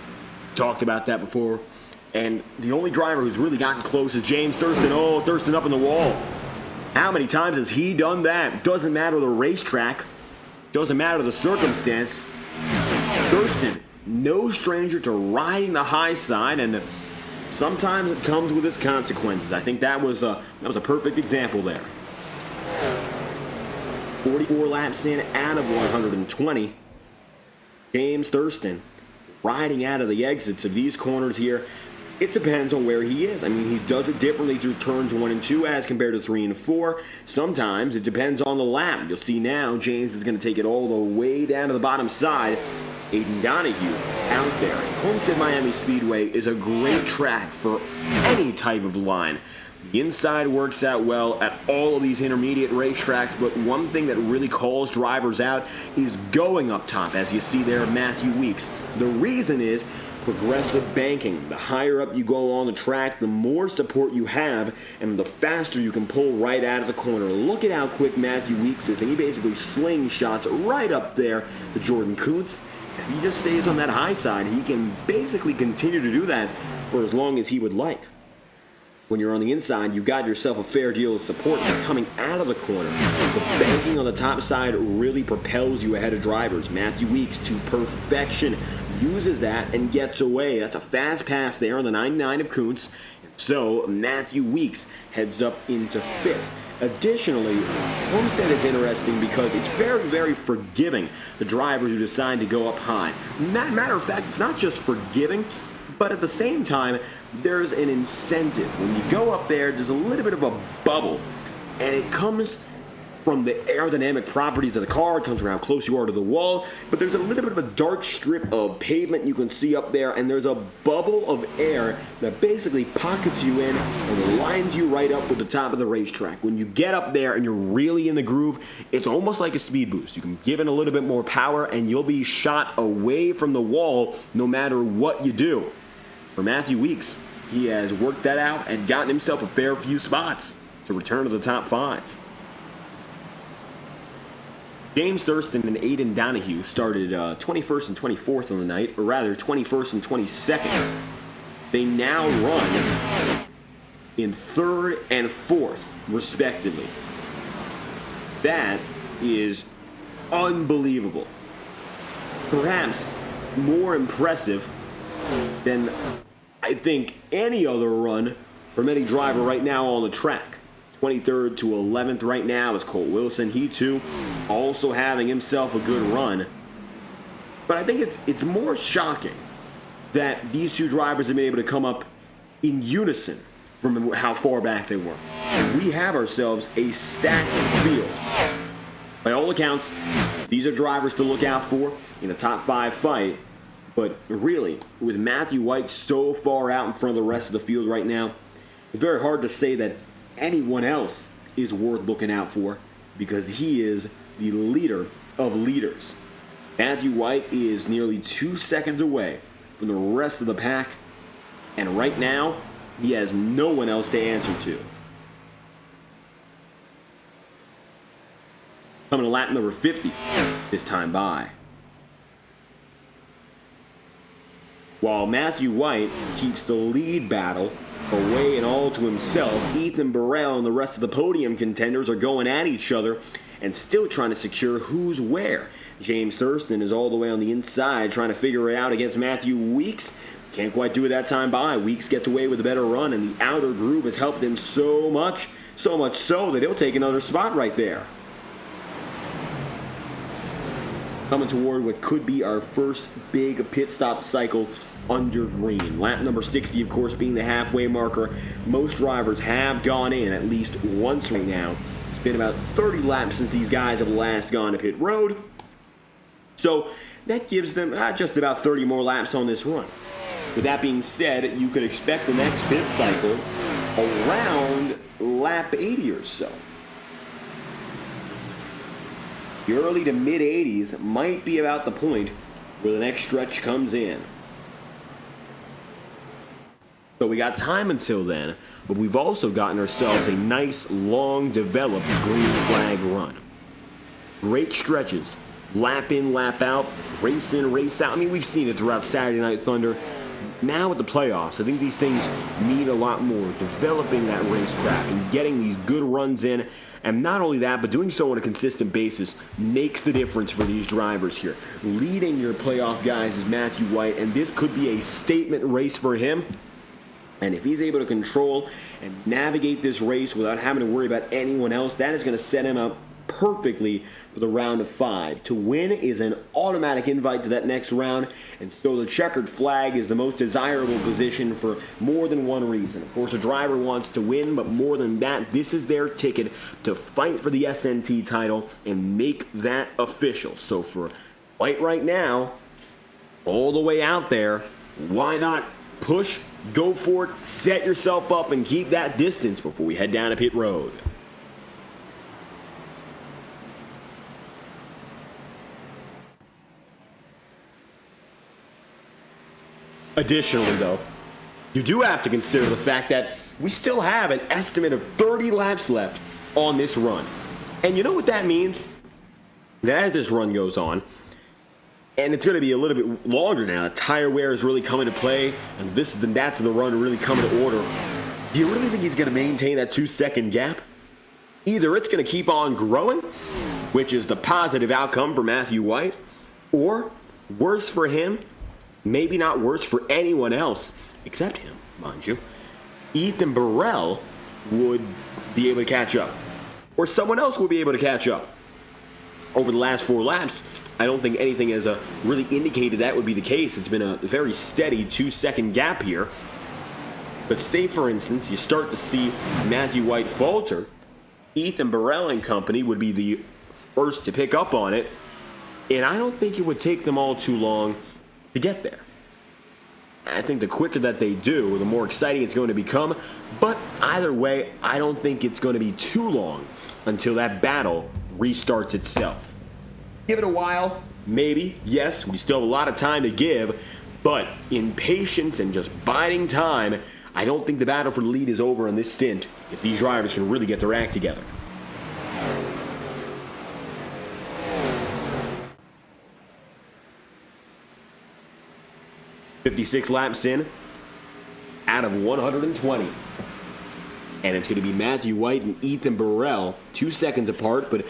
[SPEAKER 1] Talked about that before. And the only driver who's really gotten close is James Thurston. Oh, Thurston up in the wall. How many times has he done that? Doesn't matter the racetrack. Doesn't matter the circumstance. Thurston, no stranger to riding the high side, and sometimes it comes with its consequences. I think that was a perfect example there. 44 laps in out of 120. James Thurston riding out of the exits of these corners here. It depends on where he is. I mean, he does it differently through turns 1 and 2 as compared to 3 and 4. Sometimes it depends on the lap. You'll see now James is going to take it all the way down to the bottom side. Aiden Donahue out there. Homestead-Miami Speedway is a great track for any type of line. The inside works out well at all of these intermediate racetracks, but one thing that really calls drivers out is going up top, as you see there Matthew Weeks. The reason is progressive banking. The higher up you go on the track, the more support you have, and the faster you can pull right out of the corner. Look at how quick Matthew Weeks is, and he basically slingshots right up there to Jordan Kuntz. If he just stays on that high side, he can basically continue to do that for as long as he would like. When you're on the inside, you've got yourself a fair deal of support coming out of the corner. The banking on the top side really propels you ahead of drivers. Matthew Weeks, to perfection, uses that and gets away. That's a fast pass there on the 99 of Kuntz. So Matthew Weeks heads up into 5th. Additionally, Homestead is interesting because it's very, very forgiving, the drivers who decide to go up high. Matter of fact, it's not just forgiving, but at the same time, there's an incentive. When you go up there's a little bit of a bubble, and it comes from the aerodynamic properties of the car. It comes from how close you are to the wall, but there's a little bit of a dark strip of pavement you can see up there, and there's a bubble of air that basically pockets you in and lines you right up with the top of the racetrack. When you get up there and you're really in the groove, it's almost like a speed boost. You can give it a little bit more power, and you'll be shot away from the wall no matter what you do. For Matthew Weeks, he has worked that out and gotten himself a fair few spots to return to the top 5. James Thurston and Aiden Donahue started 21st and 24th on the night, or rather 21st and 22nd. They now run in 3rd and 4th, respectively. That is unbelievable. Perhaps more impressive than I think any other run from any driver right now on the track. 23rd to 11th right now is Cole Wilson. He too also having himself a good run. But I think it's more shocking that these two drivers have been able to come up in unison from how far back they were. And we have ourselves a stacked field. By all accounts, these are drivers to look out for in a top 5 fight. But really, with Matthew White so far out in front of the rest of the field right now, it's very hard to say that anyone else is worth looking out for, because he is the leader of leaders. Matthew White is nearly 2 seconds away from the rest of the pack, and right now, he has no one else to answer to. Coming to lap number 50 this time by. While Matthew White keeps the lead battle away and all to himself, Ethan Burrell and the rest of the podium contenders are going at each other and still trying to secure who's where. James Thurston is all the way on the inside trying to figure it out against Matthew Weeks. Can't quite do it that time by. Weeks gets away with a better run, and the outer groove has helped him so much so that he'll take another spot right there. Coming toward what could be our first big pit stop cycle under green. Lap number 60, of course, being the halfway marker. Most drivers have gone in at least once right now. It's been about 30 laps since these guys have last gone to pit road. So that gives them just about 30 more laps on this run. With that being said, you could expect the next pit cycle around lap 80 or so. The early to mid 80s might be about the point where the next stretch comes in. So we got time until then, but we've also gotten ourselves a nice, long developed green flag run. Great stretches, lap in, lap out, race in, race out. I mean, we've seen it throughout Saturday Night Thunder. Now with the playoffs, I think these things need a lot more. Developing that racecraft and getting these good runs in. And not only that, but doing so on a consistent basis makes the difference for these drivers here. Leading your playoff guys is Matthew White, and this could be a statement race for him. And if he's able to control and navigate this race without having to worry about anyone else, that is going to set him up perfectly for the round of 5. To win is an automatic invite to that next round, and so the checkered flag is the most desirable position for more than one reason. Of course, the driver wants to win, but more than that, this is their ticket to fight for the SNT title and make that official. So for White right now, all the way out there, why not push, go for it, set yourself up, and keep that distance before we head down to pit road. Additionally, though, you do have to consider the fact that we still have an estimate of 30 laps left on this run. And you know what that means? That as this run goes on, and it's going to be a little bit longer now, tire wear is really coming to play, and this is and that's the run really coming to order. Do you really think he's going to maintain that 2-second gap? Either it's going to keep on growing, which is the positive outcome for Matthew White, or worse for him, maybe not worse for anyone else, except him, mind you, Ethan Burrell would be able to catch up. Or someone else would be able to catch up. Over the last 4 laps, I don't think anything has really indicated that would be the case. It's been a very steady 2-second gap here. But say, for instance, you start to see Matthew White falter, Ethan Burrell and company would be the first to pick up on it, and I don't think it would take them all too long to get there. I think the quicker that they do, the more exciting it's going to become. But either way, I don't think it's going to be too long until that battle restarts itself. Give it a while, maybe, yes, we still have a lot of time to give, but in patience and just biding time, I don't think the battle for the lead is over in this stint if these drivers can really get their act together. "56 laps in, out of 120. And it's going to be Matthew White and Ethan Burrell, 2 seconds apart, but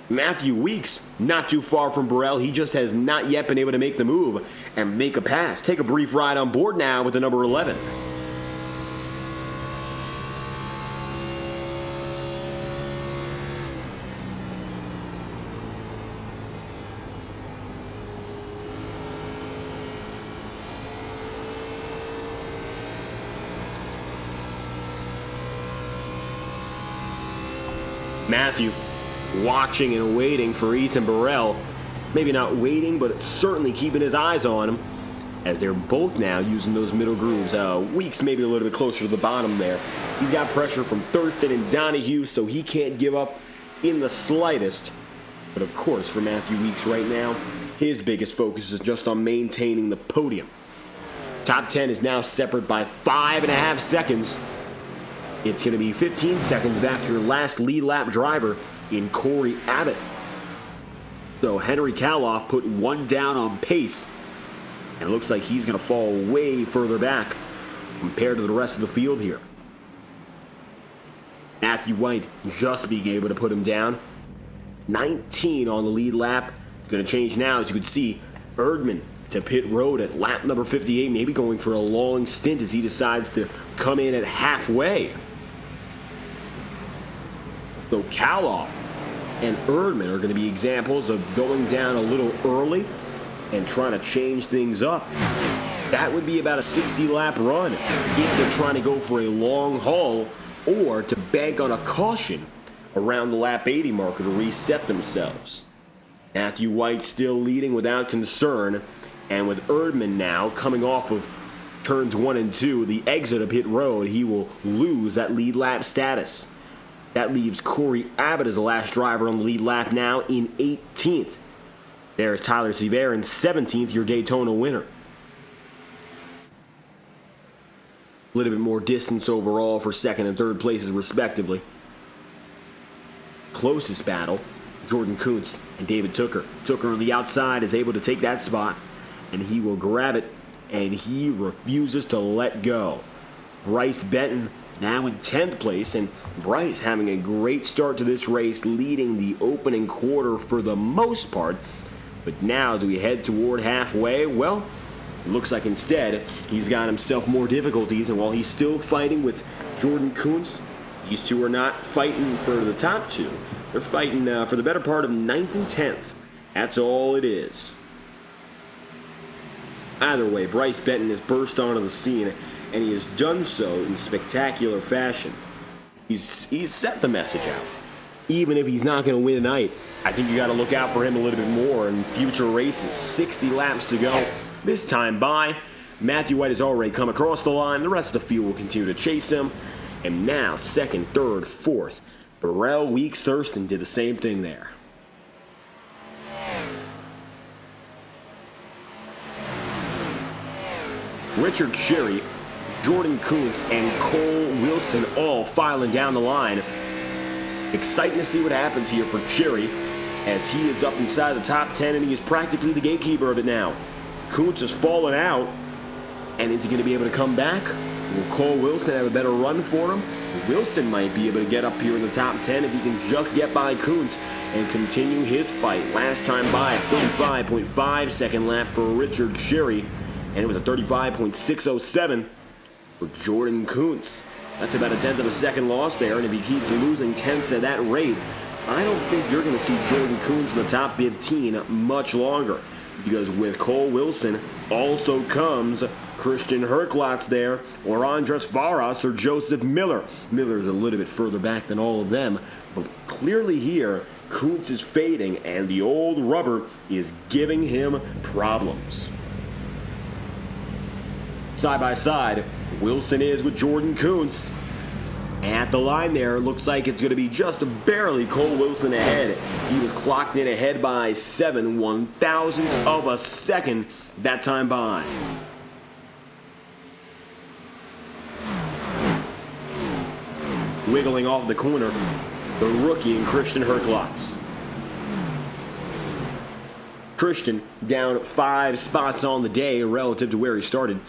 [SPEAKER 1] Matthew Weeks not too far from Burrell. He just has not yet been able to make the move and make a pass. Take a brief ride on board now with the number 11. Matthew watching and waiting for Ethan Burrell. Maybe not waiting, but certainly keeping his eyes on him as they're both now using those middle grooves. Weeks maybe a little bit closer to the bottom there. He's got pressure from Thurston and Donahue, so he can't give up in the slightest. But of course, for Matthew Weeks right now, his biggest focus is just on maintaining the podium. Top 10 is now separate by 5.5 seconds. It's going to be 15 seconds back to your last lead lap driver in Corey Abbott. So Henry Kaloff put one down on pace, and it looks like he's going to fall way further back compared to the rest of the field here. Matthew White just being able to put him down. 19 on the lead lap. It's going to change now, as you can see. Erdman to pit road at lap number 58, maybe going for a long stint as he decides to come in at halfway. So Kaloff and Erdman are going to be examples of going down a little early and trying to change things up. That would be about a 60-lap run if they're trying to go for a long haul or to bank on a caution around the lap 80 marker to reset themselves. Matthew White still leading without concern, and with Erdman now coming off of turns 1 and 2, the exit of pit road, he will lose that lead lap status. That leaves Corey Abbott as the last driver on the lead lap now in 18th. There's Tyler Seaver in 17th, your Daytona winner. A little bit more distance overall for second and third places respectively. Closest battle, Jordan Kuntz and David Tooker. Tooker on the outside is able to take that spot, and he will grab it, and he refuses to let go. Bryce Benton now in 10th place, and Bryce having a great start to this race, leading the opening quarter for the most part. But now, as we head toward halfway, well, it looks like instead he's got himself more difficulties, and while he's still fighting with Jordan Kuntz, these two are not fighting for the top two. They're fighting for the better part of 9th and 10th. That's all it is. Either way, Bryce Benton has burst onto the scene, and he has done so in spectacular fashion. He's set the message out. Even if he's not going to win tonight, I think you got to look out for him a little bit more in future races. 60 laps to go. This time by, Matthew White has already come across the line. The rest of the field will continue to chase him. And now, second, third, fourth. Burrell, Weeks, Thurston did the same thing there. Richard Sherry, Jordan Kuntz, and Cole Wilson all filing down the line. Exciting to see what happens here for Sherry as he is up inside the top 10 and he is practically the gatekeeper of it now. Kuntz has fallen out, and is he going to be able to come back? Will Cole Wilson have a better run for him? Wilson might be able to get up here in the top 10 if he can just get by Kuntz and continue his fight. Last time by, 35.5 second lap for Richard Sherry, and it was a 35.607 for Jordan Kuntz. That's about a tenth of a second loss there, and if he keeps losing tenths at that rate, I don't think you're going to see Jordan Kuntz in the top 15 much longer. Because with Cole Wilson also comes Christian Herklotz there, or Andres Varas, or Joseph Miller. Miller's a little bit further back than all of them, but clearly here, Kuntz is fading, and the old rubber is giving him problems. Side by side, Wilson is with Jordan Kuntz. At the line there, looks like it's going to be just barely Cole Wilson ahead. He was clocked in ahead by 7/1000ths of a second that time by. Wiggling off the corner, the rookie and Christian Herklotz. Christian down 5 spots on the day relative to where he started.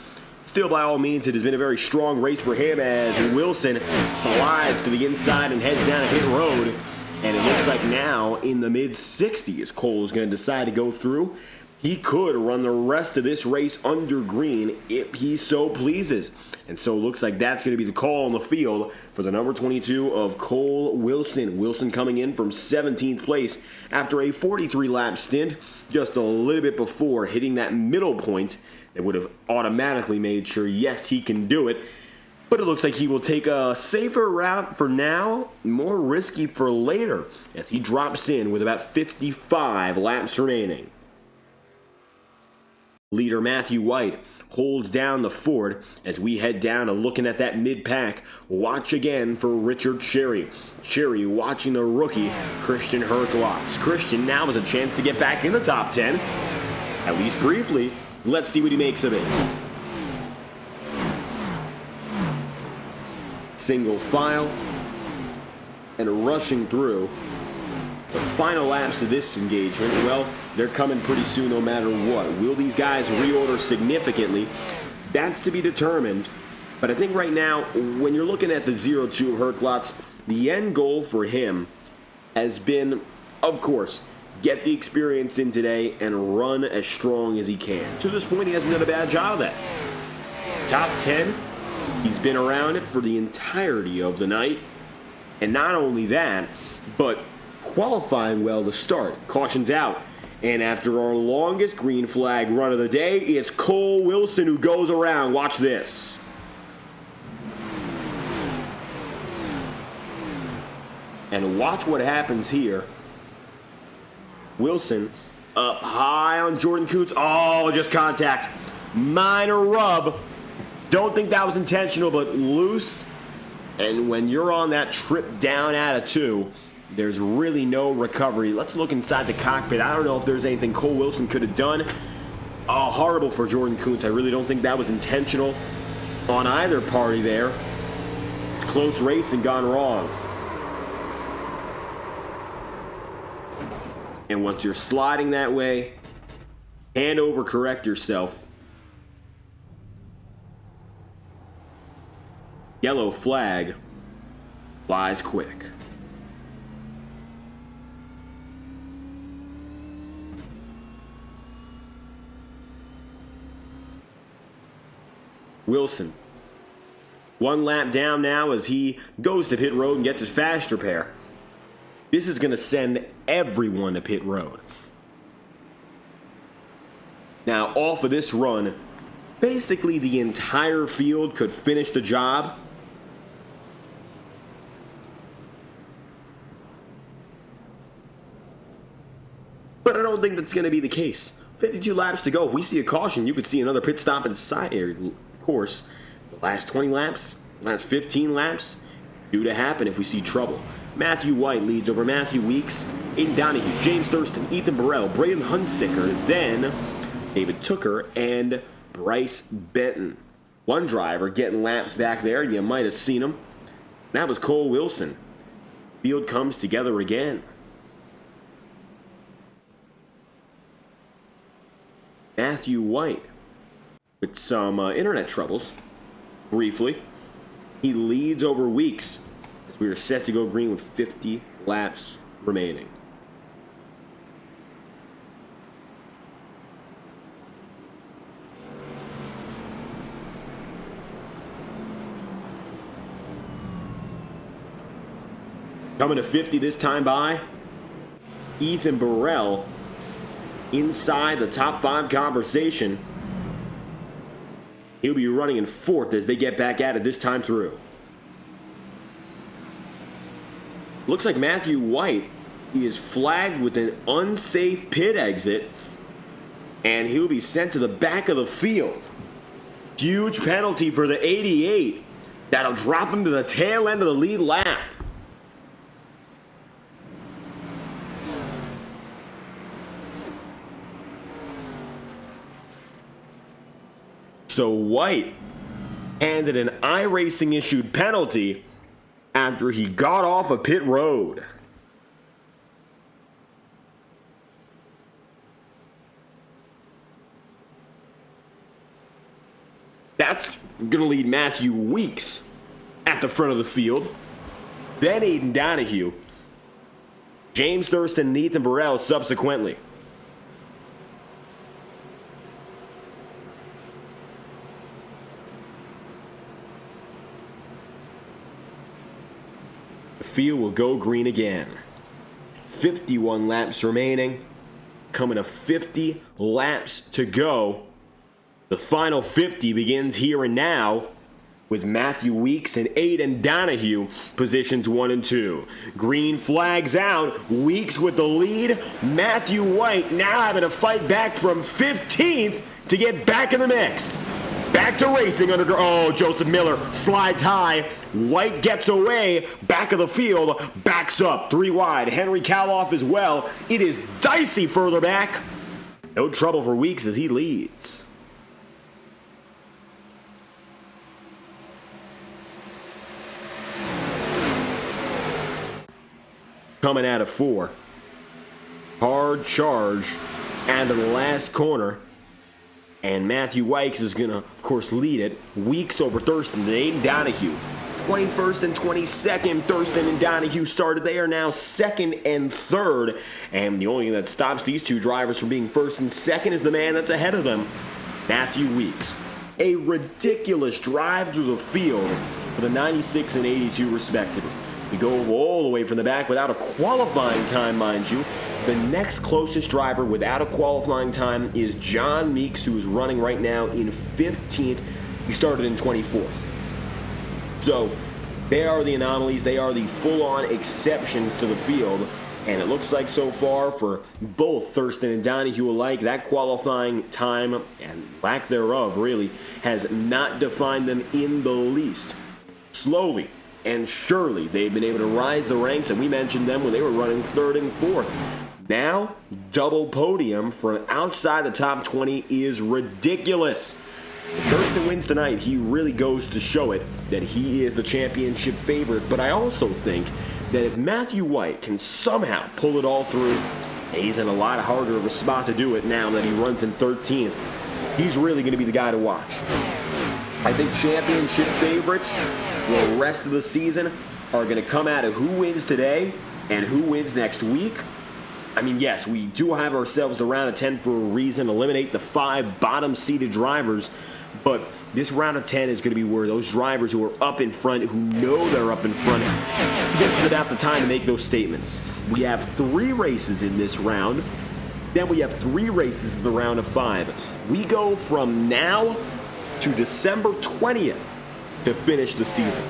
[SPEAKER 1] Still, by all means, it has been a very strong race for him as Wilson slides to the inside and heads down a pit road. And it looks like now in the mid-60s, Cole is going to decide to go through. He could run the rest of this race under green if he so pleases. And so it looks like that's going to be the call on the field for the number 22 of Cole Wilson. Wilson coming in from 17th place after a 43-lap stint, just a little bit before hitting that middle point. That would have automatically made sure, yes, he can do it. But it looks like he will take a safer route for now, more risky for later, as he drops in with about 55 laps remaining. Leader Matthew White holds down the Ford as we head down and looking at that mid-pack. Watch again for Richard Sherry. Sherry watching the rookie, Christian Herklotz. Christian now has a chance to get back in the top 10, at least briefly. Let's see what he makes of it. Single file and rushing through. The final laps of this engagement, well, they're coming pretty soon no matter what. Will these guys reorder significantly? That's to be determined. But I think right now, when you're looking at the 0-2 Herklotz, the end goal for him has been, of course, get the experience in today and run as strong as he can. To this point, he hasn't done a bad job of that. Top 10, he's been around it for the entirety of the night. And not only that, but qualifying well to start. Caution's out. And after our longest green flag run of the day, it's Cole Wilson who goes around. Watch this. And watch what happens here. Wilson up high on Jordan Kuntz. Oh, just contact. Minor rub. Don't think that was intentional, but loose. And when you're on that trip down out of 2, there's really no recovery. Let's look inside the cockpit. I don't know if there's anything Cole Wilson could have done. Oh, horrible for Jordan Kuntz. I really don't think that was intentional on either party there. Close race and gone wrong. And once you're sliding that way, hand over correct yourself. Yellow flag flies quick. Wilson, 1 lap down now as he goes to pit road and gets his fast repair. This is going to send everyone to pit road. Now, off of this run, basically the entire field could finish the job. But I don't think that's going to be the case. 52 laps to go. If we see a caution, you could see another pit stop inside. Of course, the last 20 laps, last 15 laps, due to happen if we see trouble. Matthew White leads over Matthew Weeks, Aiden Donahue, James Thurston, Ethan Burrell, Braden Hunsicker, then David Tooker, and Bryce Benton. One driver getting laps back there. You might have seen him. That was Cole Wilson. Field comes together again. Matthew White with some internet troubles. Briefly, he leads over Weeks as we are set to go green with 50 laps remaining. Coming to 50 this time by Ethan Burrell. Inside the top 5 conversation. He'll be running in 4th as they get back at it this time through. Looks like Matthew White, he is flagged with an unsafe pit exit, and he'll be sent to the back of the field. Huge penalty for the 88. That'll drop him to the tail end of the lead lap. So White handed an iRacing issued penalty after he got off a pit road. That's going to lead Matthew Weeks at the front of the field. Then Aiden Donahue, James Thurston, and Ethan Burrell subsequently. The field will go green again. 51 laps remaining. Coming to 50 laps to go. The final 50 begins here and now with Matthew Weeks and Aiden Donahue positions 1 and 2. Green flags out. Weeks with the lead. Matthew White now having to fight back from 15th to get back in the mix. Back to racing under, Joseph Miller slides high. White gets away, back of the field, backs up, 3 wide. Henry Kaloff as well. It is dicey further back. No trouble for Weeks as he leads. Coming out of 4. Hard charge out of the last corner. And Matthew Weeks is going to, of course, lead it. Weeks over Thurston and Aiden Donahue. 21st and 22nd, Thurston and Donahue started. They are now 2nd and 3rd. And the only thing that stops these two drivers from being 1st and 2nd is the man that's ahead of them, Matthew Weeks. A ridiculous drive through the field for the 96 and 82 respectively. We go all the way from the back without a qualifying time, mind you. The next closest driver without a qualifying time is John Meeks, who is running right now in 15th. He started in 24th. So they are the anomalies. They are the full-on exceptions to the field. And it looks like so far for both Thurston and Donahue alike, that qualifying time and lack thereof really has not defined them in the least. Slowly and surely they've been able to rise the ranks, and we mentioned them when they were running 3rd and 4th. Now, double podium from outside the top 20 is ridiculous. If Thurston wins tonight, he really goes to show it that he is the championship favorite. But I also think that if Matthew White can somehow pull it all through, he's in a lot harder of a spot to do it now that he runs in 13th. He's really going to be the guy to watch. I think championship favorites for the rest of the season are going to come out of who wins today and who wins next week. I mean, yes, we do have ourselves the round of 10 for a reason, eliminate the 5 bottom-seeded drivers, but this round of 10 is going to be where those drivers who are up in front, who know they're up in front, this is about the time to make those statements. We have 3 races in this round. Then we have 3 races in the round of 5. We go from now to December 20th to finish the season.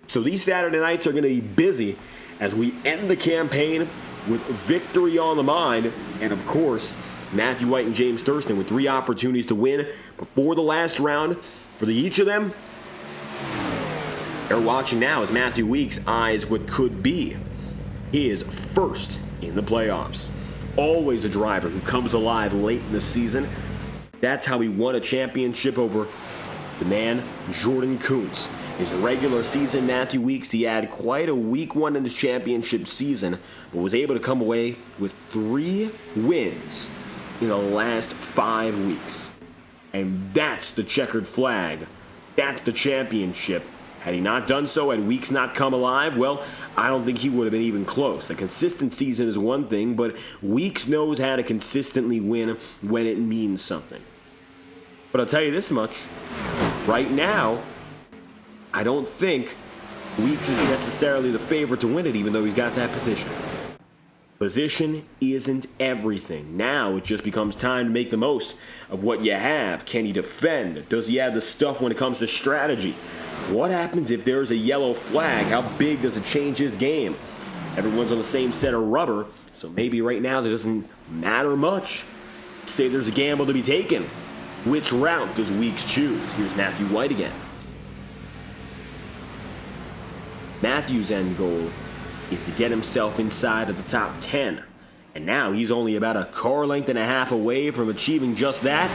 [SPEAKER 1] So these Saturday nights are going to be busy as we end the campaign with victory on the mind. And of course, Matthew White and James Thurston with 3 opportunities to win before the last round. For each of them, they're watching now as Matthew Weeks eyes what could be his first in the playoffs. Always a driver who comes alive late in the season. That's how he won a championship over the man, Jordan Kuntz. His regular season, Matthew Weeks, he had quite a weak one in his championship season, but was able to come away with 3 wins in the last 5 weeks. And that's the checkered flag. That's the championship. Had he not done so, had Weeks not come alive, well, I don't think he would have been even close. A consistent season is one thing, but Weeks knows how to consistently win when it means something. But I'll tell you this much. Right now, I don't think Weeks is necessarily the favorite to win it, even though he's got that position. Position isn't everything. Now it just becomes time to make the most of what you have. Can he defend? Does he have the stuff when it comes to strategy? What happens if there's a yellow flag? How big does it change his game? Everyone's on the same set of rubber, so maybe right now it doesn't matter much. Say there's a gamble to be taken. Which route does Weeks choose? Here's Matthew White again. Matthew's end goal is to get himself inside of the top 10. And now he's only about a car length and a half away from achieving just that,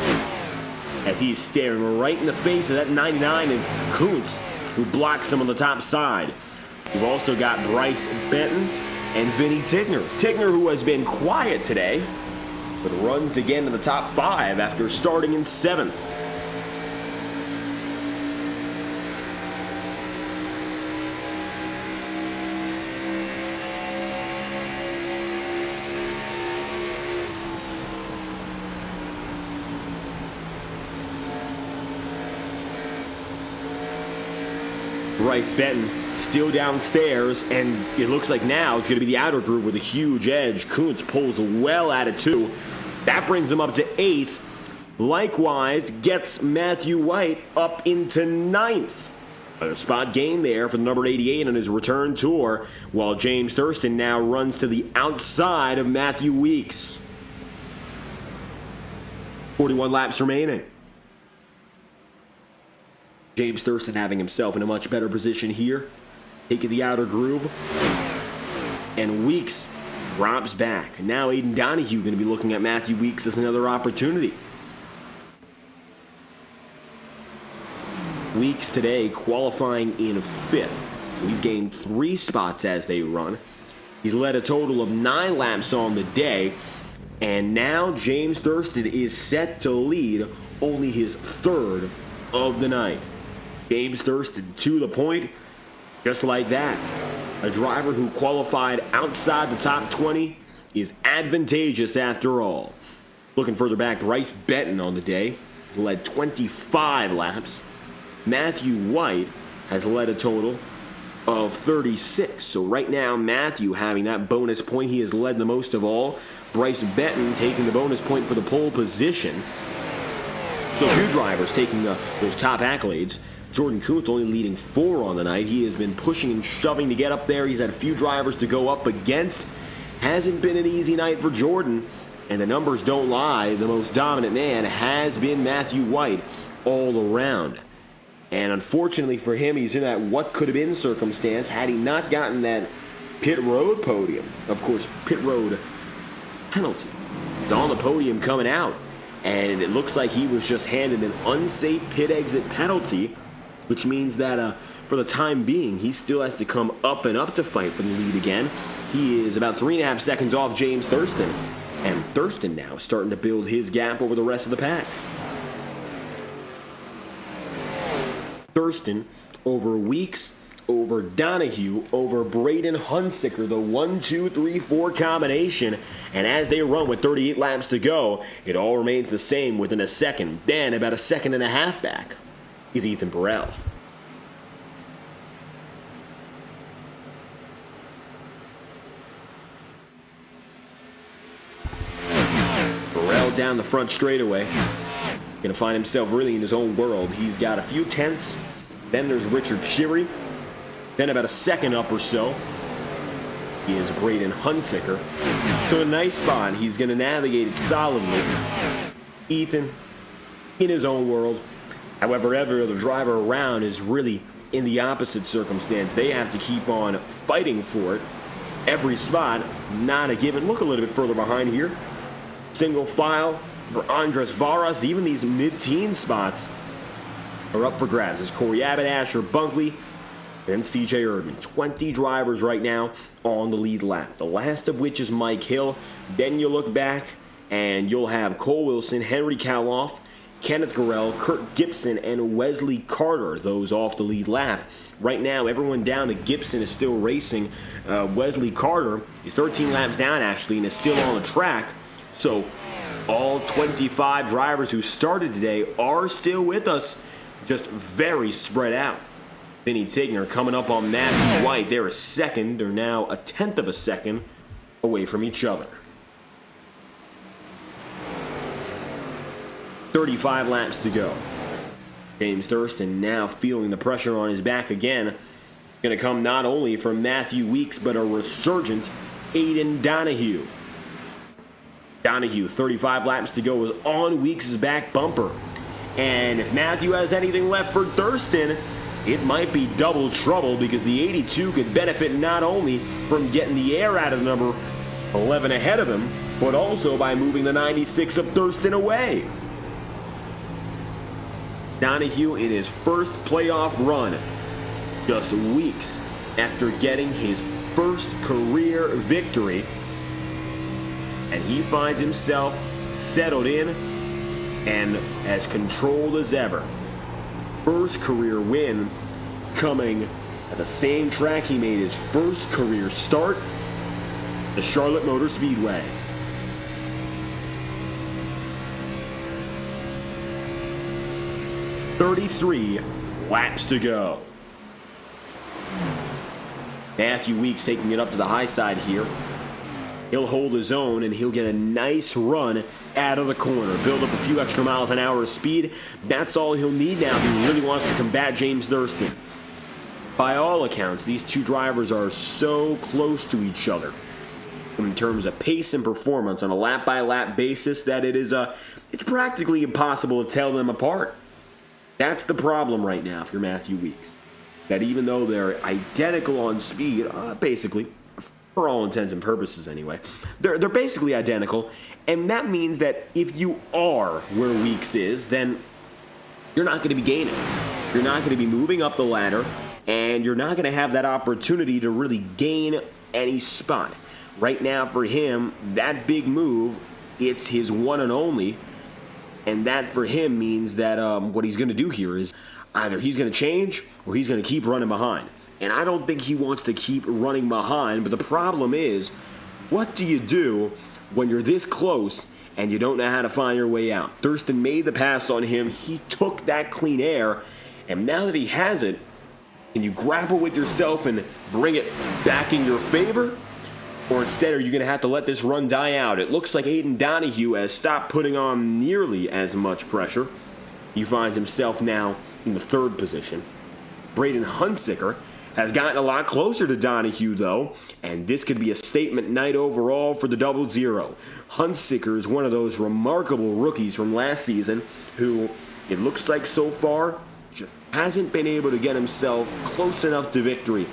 [SPEAKER 1] as he's staring right in the face of that 99 of Kuntz, who blocks him on the top side. We've also got Bryce Benton and Vinny Tigner. Tigner, who has been quiet today, but runs again to the top 5 after starting in 7th. Bryce Benton still downstairs, and it looks like now it's going to be the outer groove with a huge edge. Kuntz pulls well out of 2. That brings him up to 8th. Likewise, gets Matthew White up into 9th. A spot gain there for the number 88 on his return tour, while James Thurston now runs to the outside of Matthew Weeks. 41 laps remaining. James Thurston having himself in a much better position here, taking the outer groove, and Weeks drops back. Now Aiden Donahue going to be looking at Matthew Weeks as another opportunity. Weeks today qualifying in 5th, so he's gained 3 spots as they run. He's led a total of 9 laps on the day, and now James Thurston is set to lead only his 3rd of the night. James Thurston to the point, just like that. A driver who qualified outside the top 20 is advantageous after all. Looking further back, Bryce Benton on the day has led 25 laps. Matthew White has led a total of 36. So right now, Matthew having that bonus point. He has led the most of all. Bryce Benton taking the bonus point for the pole position. So a few drivers taking those top accolades. Jordan Kuntz only leading 4 on the night. He has been pushing and shoving to get up there. He's had a few drivers to go up against. Hasn't been an easy night for Jordan, and the numbers don't lie. The most dominant man has been Matthew White all around. And unfortunately for him, he's in that what could have been circumstance had he not gotten that pit road podium. Of course, pit road penalty. It's on the podium coming out, and it looks like he was just handed an unsafe pit exit penalty, which means that for the time being, he still has to come up and up to fight for the lead again. He is about 3.5 seconds off James Thurston, and Thurston now starting to build his gap over the rest of the pack. Thurston over Weeks, over Donahue, over Braden Hunsicker, the 1, 2, 3, 4 combination. And as they run with 38 laps to go, it all remains the same within a second. Then about a second and a half back is Ethan Burrell. down the front straightaway. Going to find himself really in his own world. He's got a few tenths. Then there's Richard Chiri. Then about a second up or so is Braden Hunsicker. So a nice spot. He's going to navigate it solidly. Ethan in his own world. However, every other driver around is really in the opposite circumstance. They have to keep on fighting for it. Every spot, not a given. Look a little bit further behind here. Single file for Andres Varas. Even these mid-teen spots are up for grabs. There's Corey Abbott, Asher Bunkley, and CJ Erdman. 20 drivers right now on the lead lap. The last of which is Mike Hill. Then you look back and you'll have Cole Wilson, Henry Kaloff, Kenneth Gorell, Kurt Gibson, and Wesley Carter, those off the lead lap. Right now, everyone down to Gibson is still racing. Wesley Carter is 13 laps down, actually, and is still on the track. So all 25 drivers who started today are still with us, just very spread out. Vinny Tigner coming up on Matthew White. They're a second, or now a tenth of a second away from each other. 35 laps to go. James Thurston now feeling the pressure on his back again. Going to come not only from Matthew Weeks, but a resurgent Aiden Donahue. Donahue, 35 laps to go, is on Weeks' back bumper. And if Matthew has anything left for Thurston, it might be double trouble, because the 82 could benefit not only from getting the air out of the number 11 ahead of him, but also by moving the 96 of Thurston away. Donahue in his first playoff run, just weeks after getting his first career victory, and he finds himself settled in and as controlled as ever. First career win coming at the same track he made his first career start, the Charlotte Motor Speedway. .33 laps to go. Matthew Weeks taking it up to the high side here. He'll hold his own, and he'll get a nice run out of the corner. Build up a few extra miles an hour of speed. That's all he'll need now if he really wants to combat James Thurston. By all accounts, these two drivers are so close to each other in terms of pace and performance on a lap-by-lap basis that it's practically impossible to tell them apart. That's the problem right now if you're Matthew Weeks. That even though they're identical on speed, basically, for all intents and purposes anyway, they're basically identical. And that means that if you are where Weeks is, then you're not going to be gaining. You're not going to be moving up the ladder, and you're not going to have that opportunity to really gain any spot. Right now for him, that big move, it's his one and only. And that for him means that what he's going to do here is either he's going to change or he's going to keep running behind. And I don't think he wants to keep running behind. But the problem is, what do you do when you're this close and you don't know how to find your way out? Thurston made the pass on him. He took that clean air. And now that he has it, can you grapple with yourself and bring it back in your favor? Or instead, are you going to have to let this run die out? It looks like Aiden Donahue has stopped putting on nearly as much pressure. He finds himself now in the third position. Braden Hunsicker has gotten a lot closer to Donahue, though, and this could be a statement night overall for the 00. Hunsicker is one of those remarkable rookies from last season who, it looks like so far, just hasn't been able to get himself close enough to victory.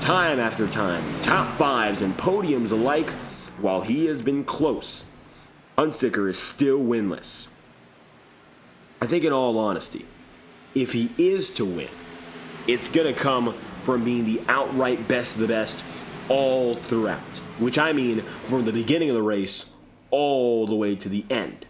[SPEAKER 1] Time after time, top fives and podiums alike, while he has been close, Hunsicker is still winless. I think in all honesty, if he is to win, it's going to come from being the outright best of the best all throughout. Which I mean from the beginning of the race all the way to the end.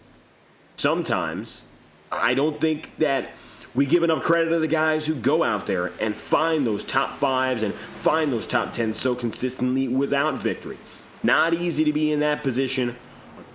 [SPEAKER 1] Sometimes, I don't think that we give enough credit to the guys who go out there and find those top fives and find those top tens so consistently without victory. Not easy to be in that position.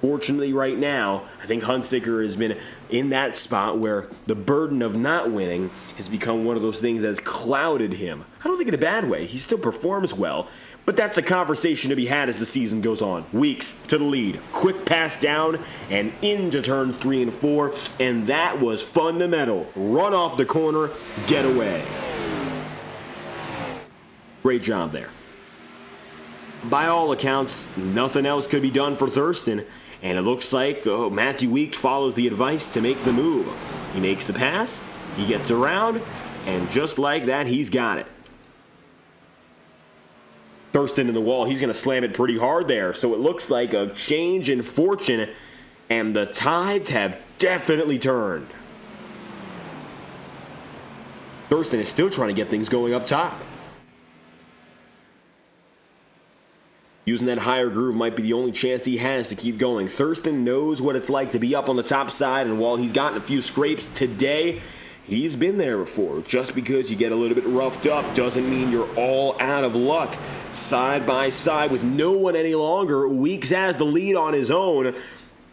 [SPEAKER 1] Fortunately, right now, I think Hunziker has been in that spot where the burden of not winning has become one of those things that has clouded him. I don't think in a bad way. He still performs well, but that's a conversation to be had as the season goes on. Weeks to the lead, quick pass down, and into turns 3 and 4, and that was fundamental. Run off the corner, get away. Great job there. By all accounts, nothing else could be done for Thurston. And it looks like Matthew Weeks follows the advice to make the move. He makes the pass, he gets around, and just like that, he's got it. Thurston in the wall, he's going to slam it pretty hard there. So it looks like a change in fortune, and the tides have definitely turned. Thurston is still trying to get things going up top. Using that higher groove might be the only chance he has to keep going. Thurston knows what it's like to be up on the top side, and while he's gotten a few scrapes today, he's been there before. Just because you get a little bit roughed up doesn't mean you're all out of luck. Side by side with no one any longer, Weeks has the lead on his own,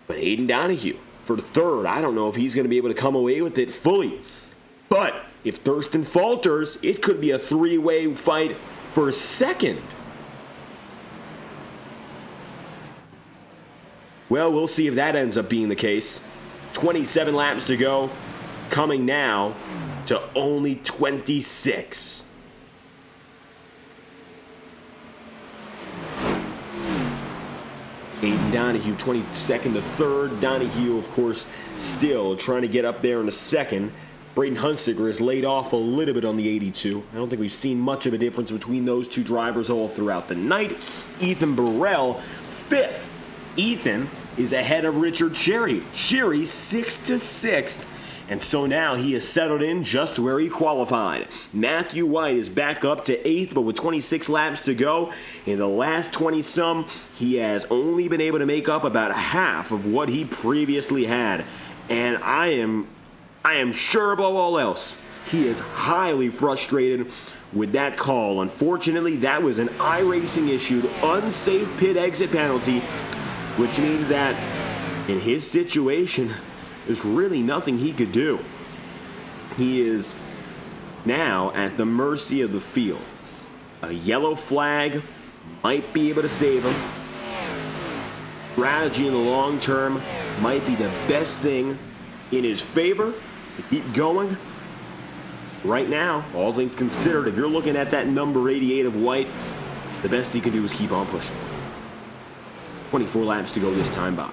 [SPEAKER 1] but Hayden Donahue for third. I don't know if he's going to be able to come away with it fully. But if Thurston falters, it could be a three-way fight for second. Well, we'll see if that ends up being the case. 27 laps to go, coming now to only 26. Hayden Donahue, 22nd to 3rd. Donahue, of course, still trying to get up there in the second. Braden Hunziker is laid off a little bit on the 82. I don't think we've seen much of a difference between those two drivers all throughout the night. Ethan Burrell, 5th. Ethan is ahead of Richard Sherry. Sherry 6th to 6th. And so now he is settled in just where he qualified. Matthew White is back up to 8th, but with 26 laps to go, in the last 20-some, he has only been able to make up about half of what he previously had. And I am sure above all else, he is highly frustrated with that call. Unfortunately, that was an iRacing issued unsafe pit exit penalty, which means that in his situation, there's really nothing he could do. He is now at the mercy of the field. A yellow flag might be able to save him. Strategy in the long term might be the best thing in his favor to keep going. Right now, all things considered, if you're looking at that number 88 of White, the best he can do is keep on pushing. 24 laps to go this time by.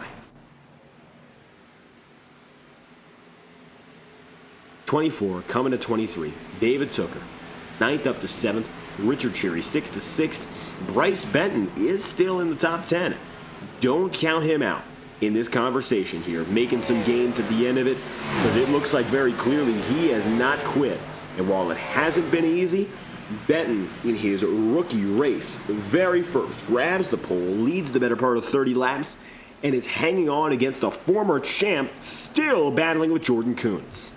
[SPEAKER 1] 24 coming to 23. David Tooker, 9th up to 7th. Richard Cherry, 6th to 6th. Bryce Benton is still in the top 10. Don't count him out in this conversation here, making some gains at the end of it, because it looks like very clearly he has not quit. And while it hasn't been easy, Benton, in his rookie race, very first, grabs the pole, leads the better part of 30 laps, and is hanging on against a former champ still battling with Jordan Coons.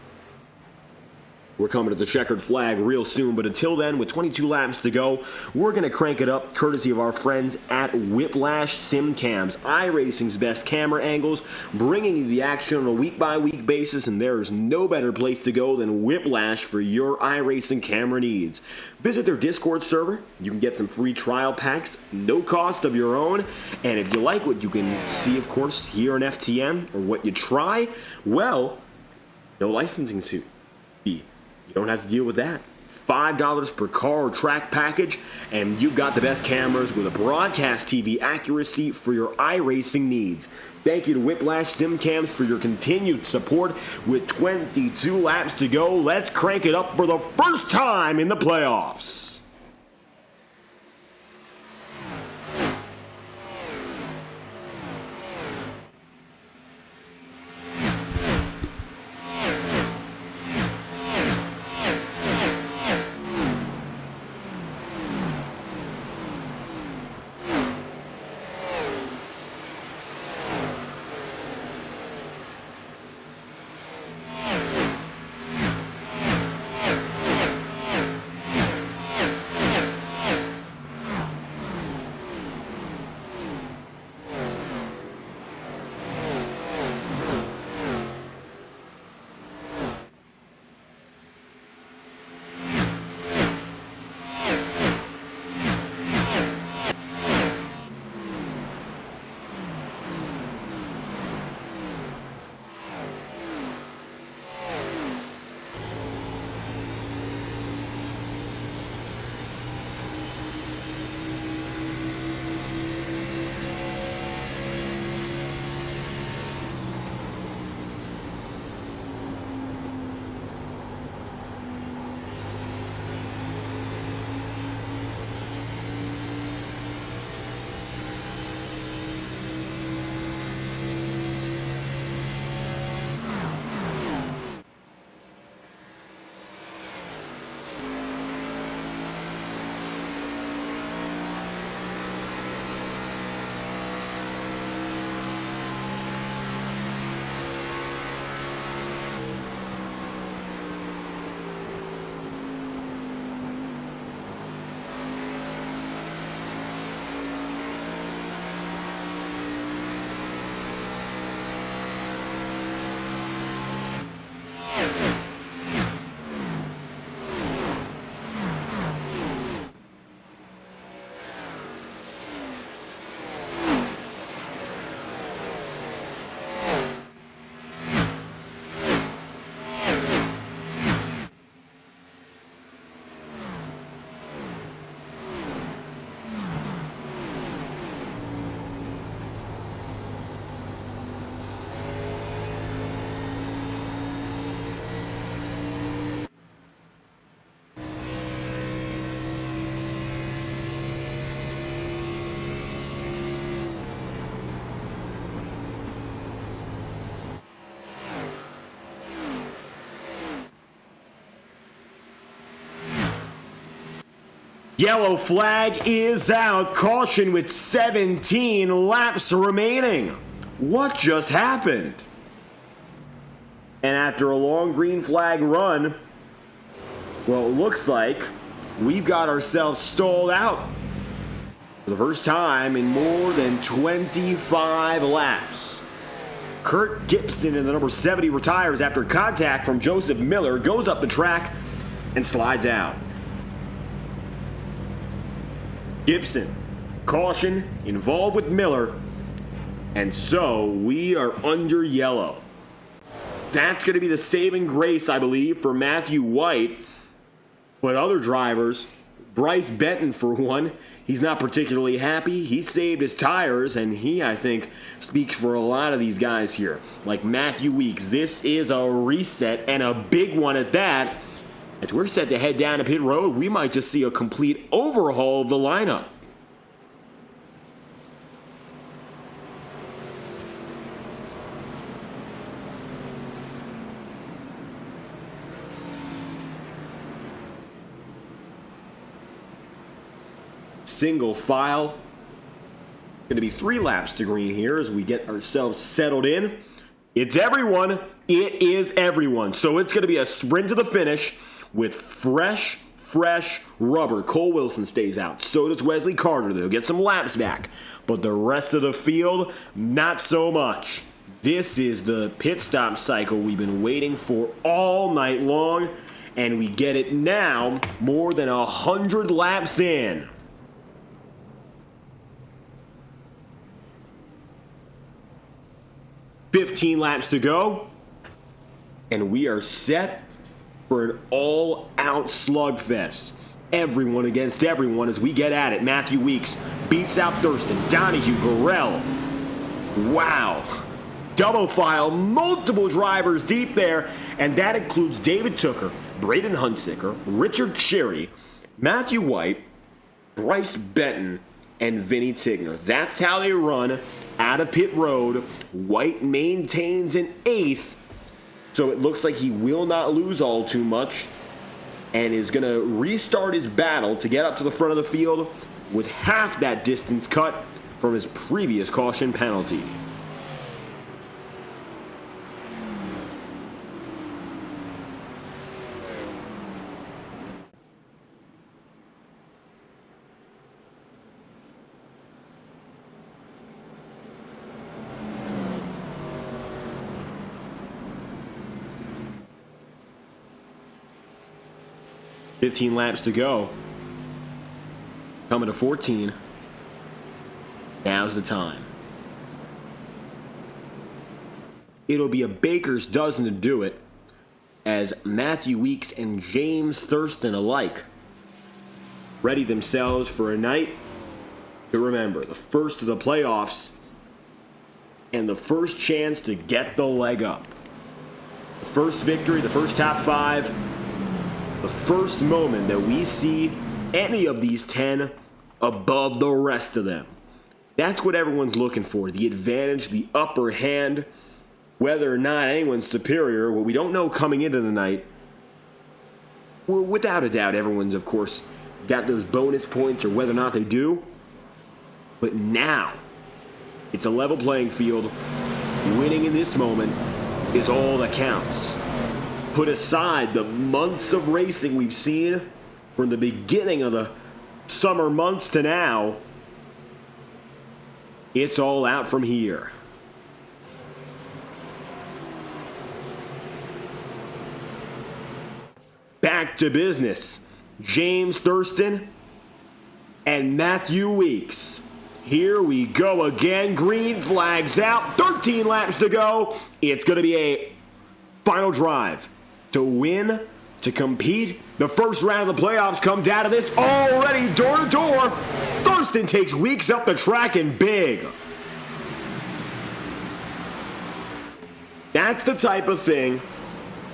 [SPEAKER 1] We're coming to the checkered flag real soon, but until then, with 22 laps to go, we're going to crank it up courtesy of our friends at Whiplash SimCams, iRacing's best camera angles, bringing you the action on a week-by-week basis, and there is no better place to go than Whiplash for your iRacing camera needs. Visit their Discord server. You can get some free trial packs, no cost of your own, and if you like what you can see, of course, here on FTN, or what you try, well, no licensing fee. You don't have to deal with that. $5 per car or track package, and you've got the best cameras with a broadcast TV accuracy for your iRacing needs. Thank you to Whiplash SimCams for your continued support. With 22 laps to go, let's crank it up for the first time in the playoffs. Yellow flag is out. Caution with 17 laps remaining. What just happened? And after a long green flag run, well, it looks like we've got ourselves stalled out for the first time in more than 25 laps. Kurt Gibson in the number 70 retires after contact from Joseph Miller, goes up the track and slides out. Gibson, caution, involved with Miller, and so we are under yellow. That's going to be the saving grace, I believe, for Matthew White. But other drivers, Bryce Benton for one, he's not particularly happy. He saved his tires, and he, I think, speaks for a lot of these guys here. Like Matthew Weeks, this is a reset, and a big one at that. As we're set to head down to pit road, we might just see a complete overhaul of the lineup. Single file. Going to be 3 laps to green here as we get ourselves settled in. It's everyone. It is everyone. So it's going to be a sprint to the finish with fresh rubber. Cole Wilson stays out. So does Wesley Carter. They'll get some laps back. But the rest of the field, not so much. This is the pit stop cycle we've been waiting for all night long. And we get it now, more than 100 laps in. 15 laps to go, and we are set for an all-out slugfest. Everyone against everyone as we get at it. Matthew Weeks beats out Thurston, Donahue, Burrell. Wow. Double file, multiple drivers deep there, and that includes David Tooker, Braden Hunsicker, Richard Cherry, Matthew White, Bryce Benton, and Vinny Tigner. That's how they run out of pit road. White maintains an 8th, so it looks like he will not lose all too much and is going to restart his battle to get up to the front of the field with half that distance cut from his previous caution penalty. $15 laps to go. Coming to 14. Now's the time. It'll be a baker's dozen to do it, as Matthew Weeks and James Thurston alike ready themselves for a night to remember. The first of the playoffs and the first chance to get the leg up. The first victory, the first top 5. The first moment that we see any of these 10 above the rest of them. That's what everyone's looking for. The advantage, the upper hand. Whether or not anyone's superior, what we don't know coming into the night. Well, without a doubt, everyone's, of course, got those bonus points or whether or not they do. But now, it's a level playing field. Winning in this moment is all that counts. Put aside the months of racing we've seen from the beginning of the summer months to now, it's all out from here. Back to business. James Thurston and Matthew Weeks. Here we go again. Green flags out. 13 laps to go. It's going to be a final drive. To win, to compete. The first round of the playoffs come down to this already door to door. Thurston takes Weeks up the track and big. That's the type of thing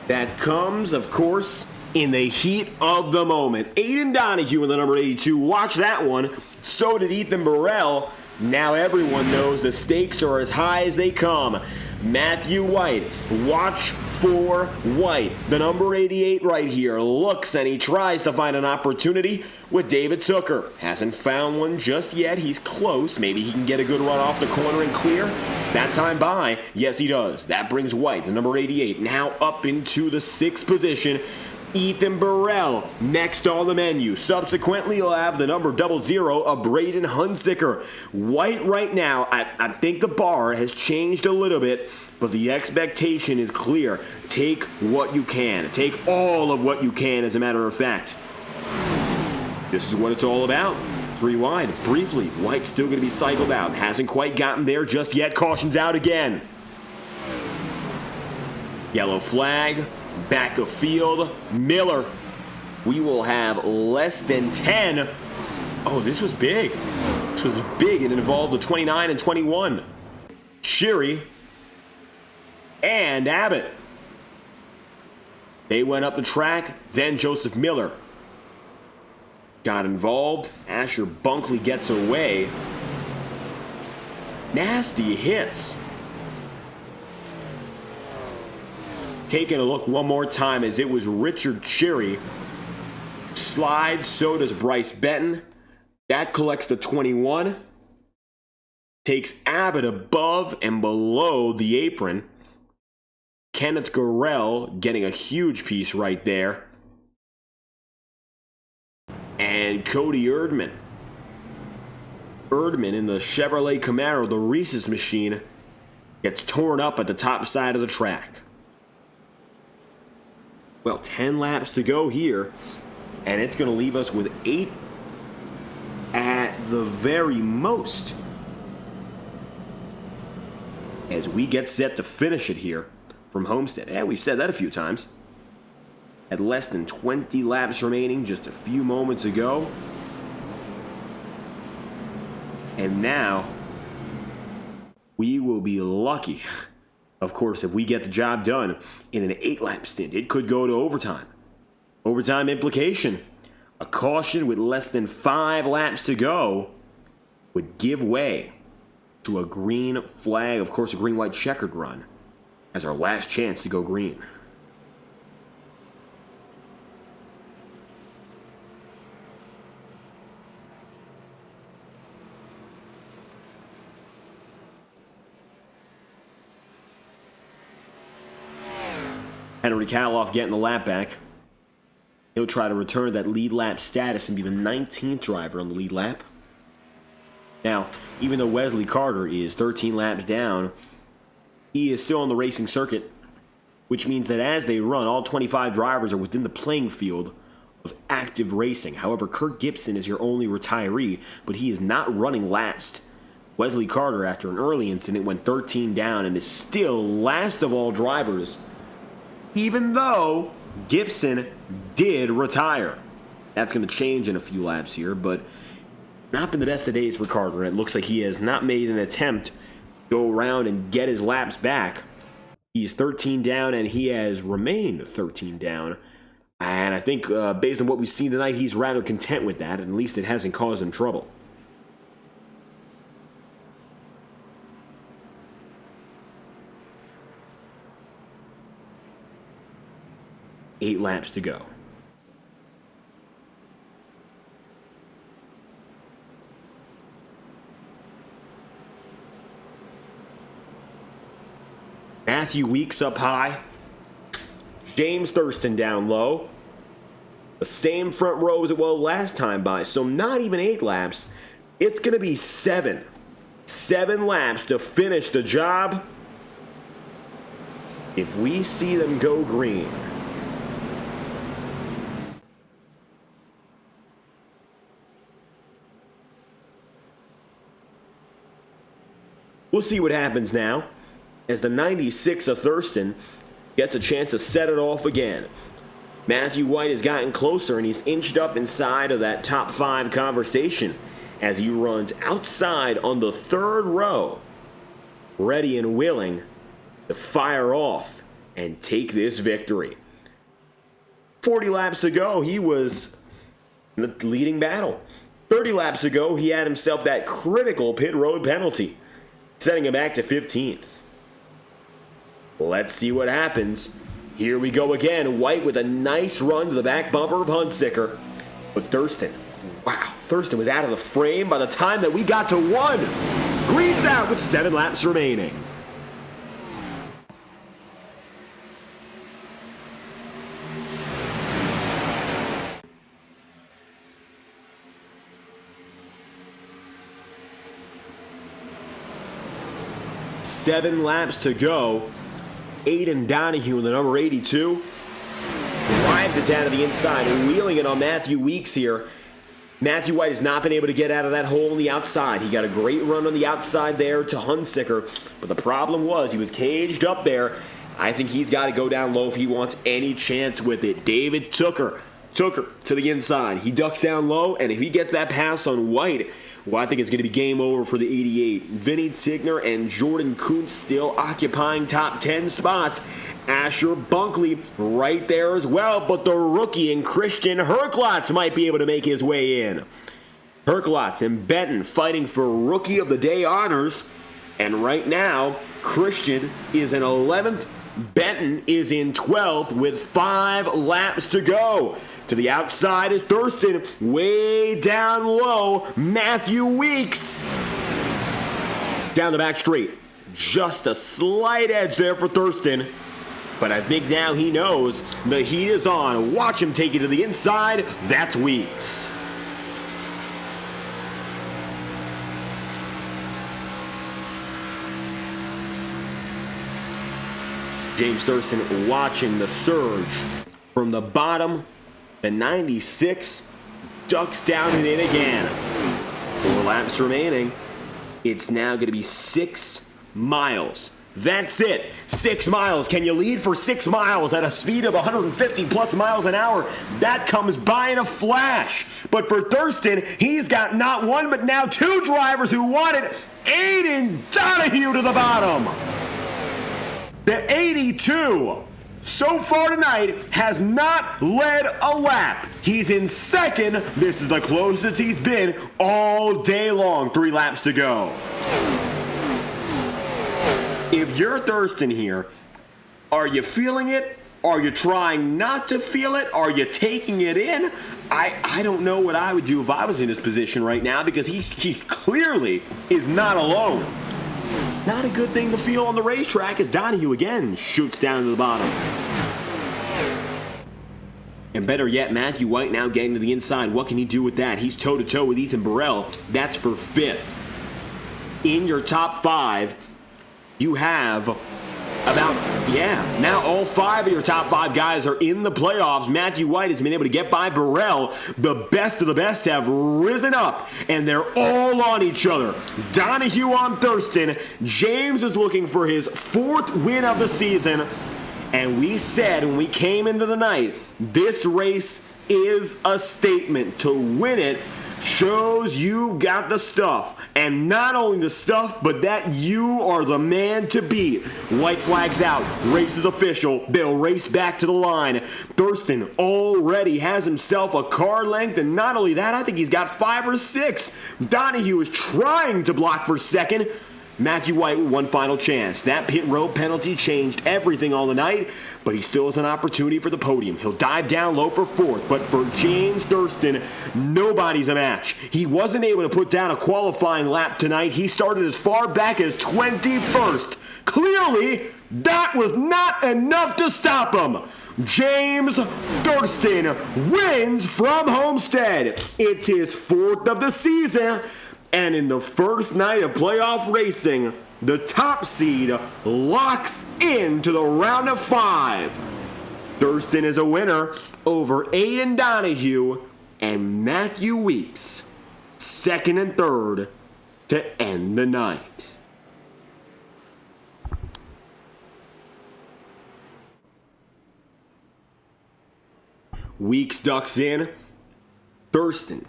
[SPEAKER 1] that comes, of course, in the heat of the moment. Aiden Donahue in the number 82. Watch that one. So did Ethan Burrell. Now everyone knows the stakes are as high as they come. Matthew White. Watch for White. The number 88 right here looks and he tries to find an opportunity with David Zucker. Hasn't found one just yet. He's close. Maybe he can get a good run off the corner and clear. That time by, yes he does. That brings White, the number 88, now up into the 6th position. Ethan Burrell next on the menu. Subsequently, you'll have the number 00 of Braden Hunziker. White right now, I think the bar has changed a little bit, but the expectation is clear. Take what you can. Take all of what you can, as a matter of fact. This is what it's all about. 3 wide. Briefly, White's still going to be cycled out. Hasn't quite gotten there just yet. Caution's out again. Yellow flag. Back of field. Miller. We will have less than 10. Oh, this was big. This was big. It involved the 29 and 21. Sherry and Abbott. They went up the track. Then Joseph Miller got involved. Asher Bunkley gets away. Nasty hits. Taking a look one more time as it was Richard Cherry. Slides, so does Bryce Benton. That collects the 21. Takes Abbott above and below the apron. Kenneth Gorell getting a huge piece right there. And Cody Erdman. Erdman in the Chevrolet Camaro, the Reese's machine, gets torn up at the top side of the track. Well, 10 laps to go here, and it's going to leave us with 8 at the very most as we get set to finish it here from Homestead. Yeah, we've said that a few times. At less than 20 laps remaining just a few moments ago. And now, we will be lucky, of course, if we get the job done in an 8-lap stint. It could go to overtime. Overtime implication. A caution with less than 5 laps to go would give way to a green flag, of course, a green-white checkered run, as our last chance to go green. Henry Kaloff getting the lap back. He'll try to return that lead lap status and be the 19th driver on the lead lap. Now, even though Wesley Carter is 13 laps down, he is still on the racing circuit, which means that as they run, all 25 drivers are within the playing field of active racing. However, Kirk Gibson is your only retiree, but he is not running last. Wesley Carter, after an early incident, went 13 down and is still last of all drivers, even though Gibson did retire. That's going to change in a few laps here, but not been the best of days for Carter. It looks like he has not made an attempt to go around and get his laps back. He's 13 down, and he has remained 13 down. And I think, based on what we've seen tonight, he's rather content with that. At least it hasn't caused him trouble. Eight laps to go. Matthew Weeks up high. James Thurston down low. The same front row as it was last time by, so not even 8 laps. It's going to be 7. 7 laps to finish the job. If we see them go green. We'll see what happens now as the 96 of Thurston gets a chance to set it off again. Matthew White has gotten closer and he's inched up inside of that top 5 conversation as he runs outside on the 3rd row, ready and willing to fire off and take this victory. 40 laps ago, he was in the leading battle. 30 laps ago, he had himself that critical pit road penalty, setting him back to 15th. Let's see what happens. Here we go again. White with a nice run to the back bumper of Hunsicker. But Thurston, wow, Thurston was out of the frame by the time that we got to 1. Green's out with 7 laps remaining. Seven laps to go. Aiden Donahue in the number 82 drives it down to the inside and wheeling it on Matthew Weeks here. Matthew White has not been able to get out of that hole on the outside. He got a great run on the outside there to Hunsicker, but the problem was he was caged up there. I think he's got to go down low if he wants any chance with it. David Tooker to the inside. He ducks down low, and if he gets that pass on White, well, I think it's going to be game over for the 88. Vinny Tigner and Jordan Kuntz still occupying top 10 spots. Asher Bunkley right there as well, but the rookie and Christian Herklotz might be able to make his way in. Herklotz and Benton fighting for Rookie of the Day honors, and right now, Christian is in 11th. Benton is in 12th with 5 laps to go. To the outside is Thurston. Way down low, Matthew Weeks. Down the back straight. Just a slight edge there for Thurston. But I think now he knows the heat is on. Watch him take it to the inside. That's Weeks. James Thurston watching the surge from the bottom. The 96 ducks down and in again. 4 laps remaining. It's now going to be 6 miles. That's it. 6 miles. Can you lead for 6 miles at a speed of 150 plus miles an hour? That comes by in a flash. But for Thurston, he's got not one but now 2 drivers who want it. Aiden Donahue to the bottom. The 82, so far tonight, has not led a lap. He's in 2nd. This is the closest he's been all day long. 3 laps to go. If you're Thurston here, are you feeling it? Are you trying not to feel it? Are you taking it in? I don't know what I would do if I was in his position right now, because he clearly is not alone. Not a good thing to feel on the racetrack as Donahue again shoots down to the bottom. And better yet, Matthew White now getting to the inside. What can he do with that? He's toe-to-toe with Ethan Burrell. That's for 5th. In your top 5, you have now all 5 of your top 5 guys are in the playoffs. Matthew White has been able to get by Burrell. The best of the best have risen up, and they're all on each other. Donahue on Thurston. James is looking for his 4th win of the season. And we said when we came into the night, this race is a statement. To win it shows you've got the stuff. And not only the stuff, but that you are the man to beat. White flags out. Race is official. They'll race back to the line. Thurston already has himself a car length, and not only that, I think he's got 5 or 6. Donahue is trying to block for 2nd. Matthew White with one final chance. That pit road penalty changed everything all the night, but he still has an opportunity for the podium. He'll dive down low for 4th, but for James Thurston, nobody's a match. He wasn't able to put down a qualifying lap tonight. He started as far back as 21st. Clearly, that was not enough to stop him. James Thurston wins from Homestead. It's his 4th of the season. And in the first night of playoff racing, the top seed locks into the round of 5. Thurston is a winner over Aiden Donahue and Matthew Weeks, 2nd and 3rd to end the night. Weeks ducks in. Thurston,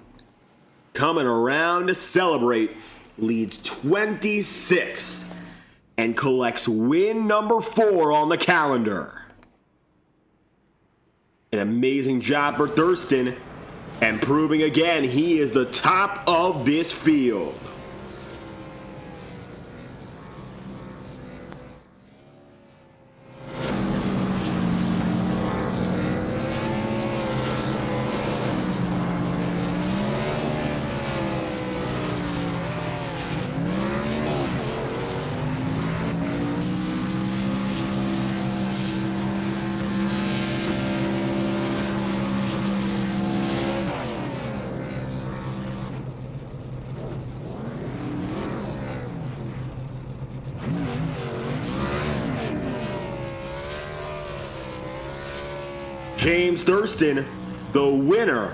[SPEAKER 1] coming around to celebrate, leads 26 and collects win number 4 on the calendar. An amazing job for Thurston, and proving again he is the top of this field. James Thurston, the winner,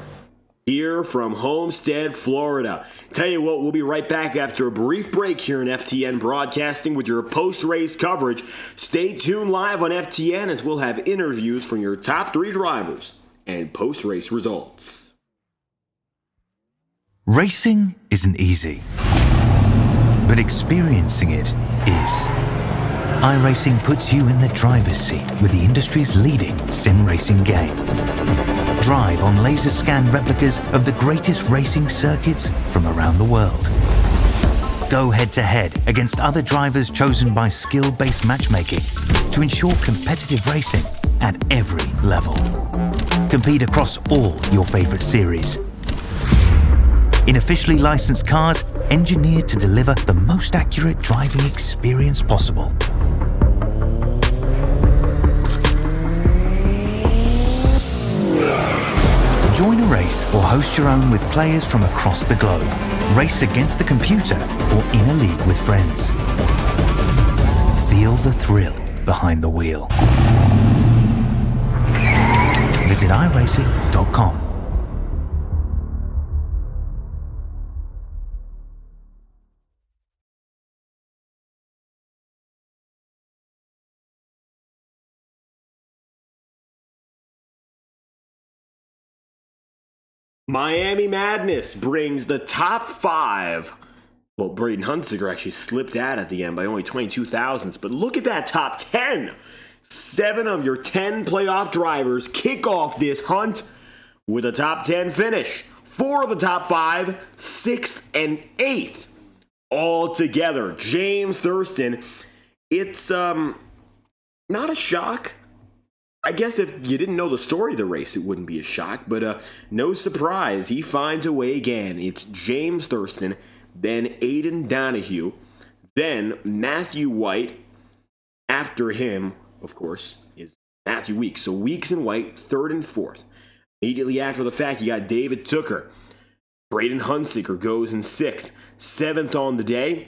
[SPEAKER 1] here from Homestead, Florida. Tell you what, we'll be right back after a brief break here in FTN Broadcasting with your post-race coverage. Stay tuned live on FTN as we'll have interviews from your top 3 drivers and post-race results.
[SPEAKER 2] Racing isn't easy, but experiencing it is. iRacing puts you in the driver's seat with the industry's leading sim racing game. Drive on laser scan replicas of the greatest racing circuits from around the world. Go head-to-head against other drivers chosen by skill-based matchmaking to ensure competitive racing at every level. Compete across all your favorite series. In officially licensed cars, engineered to deliver the most accurate driving experience possible. Join a race or host your own with players from across the globe. Race against the computer or in a league with friends. Feel the thrill behind the wheel. Visit iRacing.com.
[SPEAKER 1] Miami Madness brings the top 5. Well, Braden Hunziker actually slipped out at the end by only 22 thousandths, but look at that top 10. 7 of your 10 playoff drivers kick off this hunt with a top 10 finish. 4 of the top 5, 6th and 8th all together. James Thurston, it's not a shock. I guess if you didn't know the story of the race, it wouldn't be a shock, but no surprise, he finds a way again. It's James Thurston, then Aiden Donahue, then Matthew White. After him, of course, is Matthew Weeks. So Weeks and White, 3rd and 4th. Immediately after the fact, you got David Tooker. Braden Hunziker goes in 6th. 7th on the day,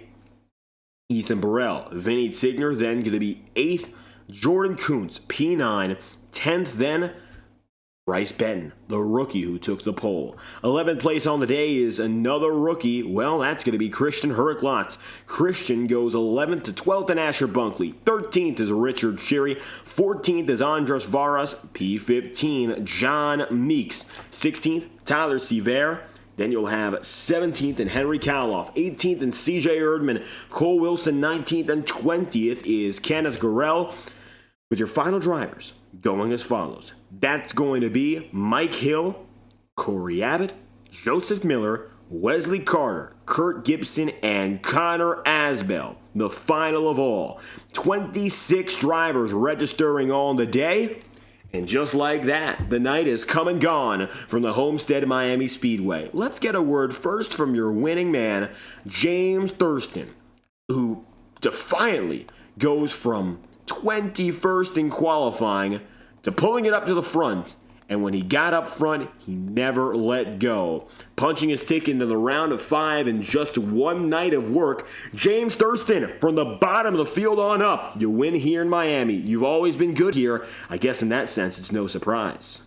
[SPEAKER 1] Ethan Burrell. Vinny Tigner then going to be 8th. Jordan Kuntz, P9, 10th then, Bryce Benton, the rookie who took the pole. 11th place on the day is another rookie. Well, that's going to be Christian Herklotz. Christian goes 11th to 12th in Asher Bunkley. 13th is Richard Sherry. 14th is Andres Varas. P15, John Meeks. 16th, Tyler Seaver. Then you'll have 17th and Henry Kaloff, 18th and CJ Erdman, Cole Wilson, 19th and 20th is Kenneth Gorell. With your final drivers going as follows. That's going to be Mike Hill, Corey Abbott, Joseph Miller, Wesley Carter, Kurt Gibson, and Connor Asbell. The final of all. 26 drivers registering on the day. And just like that, the night is come and gone from the Homestead-Miami Speedway. Let's get a word first from your winning man, James Thurston, who defiantly goes from 21st in qualifying to pulling it up to the front. And when he got up front, he never let go. Punching his ticket into the round of 5 in just one night of work, James Thurston, from the bottom of the field on up, you win here in Miami. You've always been good here. I guess in that sense, it's no surprise.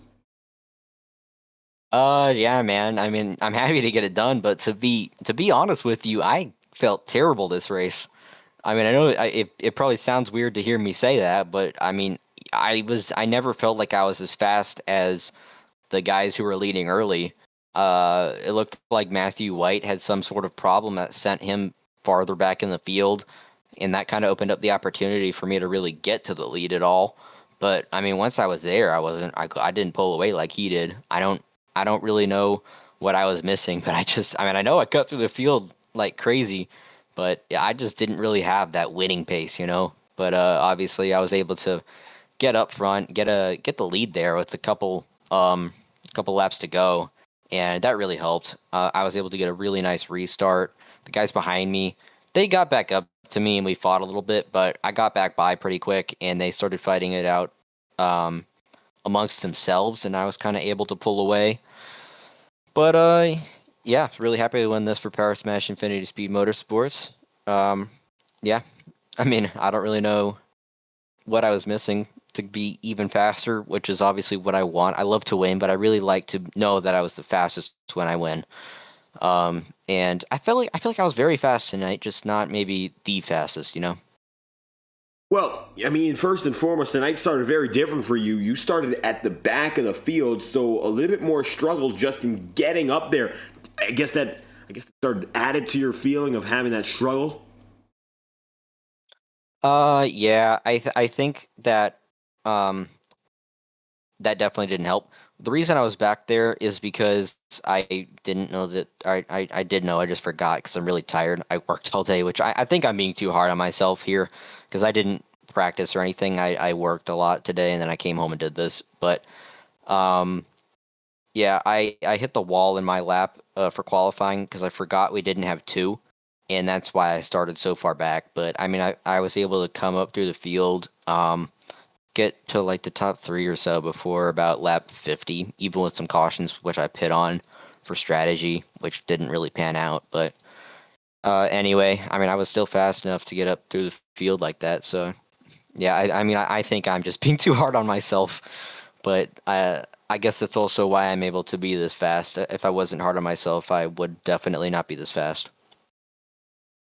[SPEAKER 3] Yeah, man. I mean, I'm happy to get it done, but to be honest with you, I felt terrible this race. I mean, I know it probably sounds weird to hear me say that, but I mean, I never felt like I was as fast as the guys who were leading early. It looked like Matthew White had some sort of problem that sent him farther back in the field, and that kind of opened up the opportunity for me to really get to the lead at all. But I mean, once I was there, I didn't pull away like he did. I don't really know what I was missing, but I know I cut through the field like crazy, but I just didn't really have that winning pace, you know. But obviously, I was able to get up front, get the lead there with a couple laps to go, and that really helped. I was able to get a really nice restart. The guys behind me, they got back up to me, and we fought a little bit, but I got back by pretty quick, and they started fighting it out amongst themselves, and I was kind of able to pull away. But yeah, really happy to win this for Power Smash Infinity Speed Motorsports. Yeah, I mean, I don't really know what I was missing to be even faster, which is obviously what I want. I love to win, but I really like to know that I was the fastest when I win. And I feel like I was very fast tonight, just not maybe the fastest, you know.
[SPEAKER 1] Well, I mean, first and foremost, the night started very different for you. You started at the back of the field, so a little bit more struggle just in getting up there. I guess that started added to your feeling of having that struggle.
[SPEAKER 3] Yeah, I think that um that definitely didn't help. The reason I was back there is because I didn't know that I did know, I just forgot because I'm really tired. I worked all day, which I think I'm being too hard on myself here because I didn't practice or anything. I worked a lot today and then I came home and did this. But um yeah, I hit the wall in my lap for qualifying because I forgot we didn't have two, and that's why I started so far back. But I mean, I was able to come up through the field, get to like the top three or so before about lap 50, even with some cautions, which I pit on for strategy, which didn't really pan out. But anyway, I mean, I was still fast enough to get up through the field like that. So yeah, I mean, I think I'm just being too hard on myself, but I guess that's also why I'm able to be this fast. If I wasn't hard on myself, I would definitely not be this fast.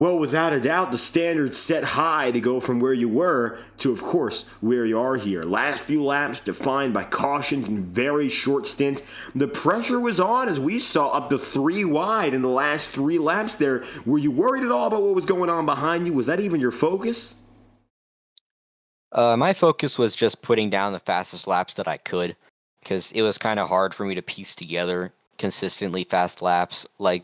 [SPEAKER 1] Well, without a doubt, the standards set high to go from where you were to, of course, where you are here. Last few laps defined by cautions and very short stints. The pressure was on as we saw up to 3 wide in the last 3 laps there. Were you worried at all about what was going on behind you? Was that even your focus?
[SPEAKER 3] My focus was just putting down the fastest laps that I could, because it was kind of hard for me to piece together consistently fast laps. Like,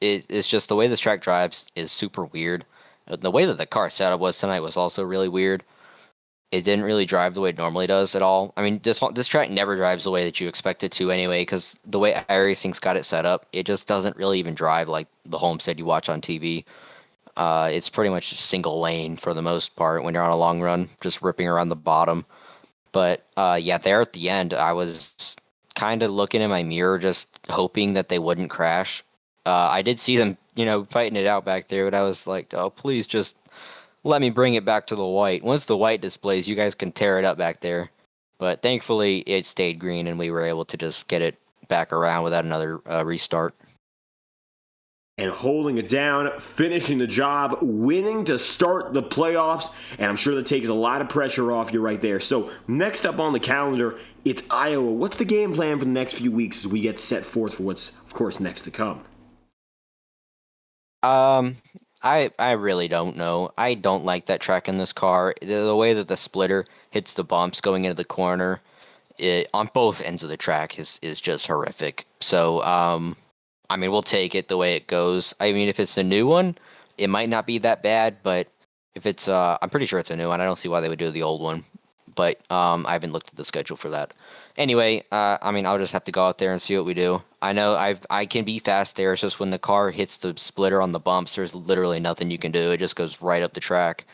[SPEAKER 3] it's just the way this track drives is super weird. The way that the car setup was tonight was also really weird. It didn't really drive the way it normally does at all. I mean, this track never drives the way that you expect it to anyway, because the way iRacing's got it set up, it just doesn't really even drive like the Homestead you watch on TV. It's pretty much a single lane for the most part when you're on a long run, just ripping around the bottom. But yeah, there at the end, I was kind of looking in my mirror, just hoping that they wouldn't crash. I did see them, fighting it out back there, but I was like, oh, please just let me bring it back to the white. Once the white displays, you guys can tear it up back there. But thankfully, it stayed green, and we were able to just get it back around without another restart.
[SPEAKER 1] And holding it down, finishing the job, winning to start the playoffs, and I'm sure that takes a lot of pressure off you right there. So next up on the calendar, it's Iowa. What's the game plan for the next few weeks as we get set forth for what's, of course, next to come?
[SPEAKER 3] I really don't know. I don't like that track in this car. The way that the splitter hits the bumps going into the corner, on both ends of the track is just horrific. So, I mean, we'll take it the way it goes. I mean, if it's a new one, it might not be that bad, but if it's, I'm pretty sure it's a new one. I don't see why they would do the old one, but I haven't looked at the schedule for that. Anyway, I mean, I'll just have to go out there and see what we do. I know I can be fast there. It's just when the car hits the splitter on the bumps, there's literally nothing you can do. It just goes right up the track.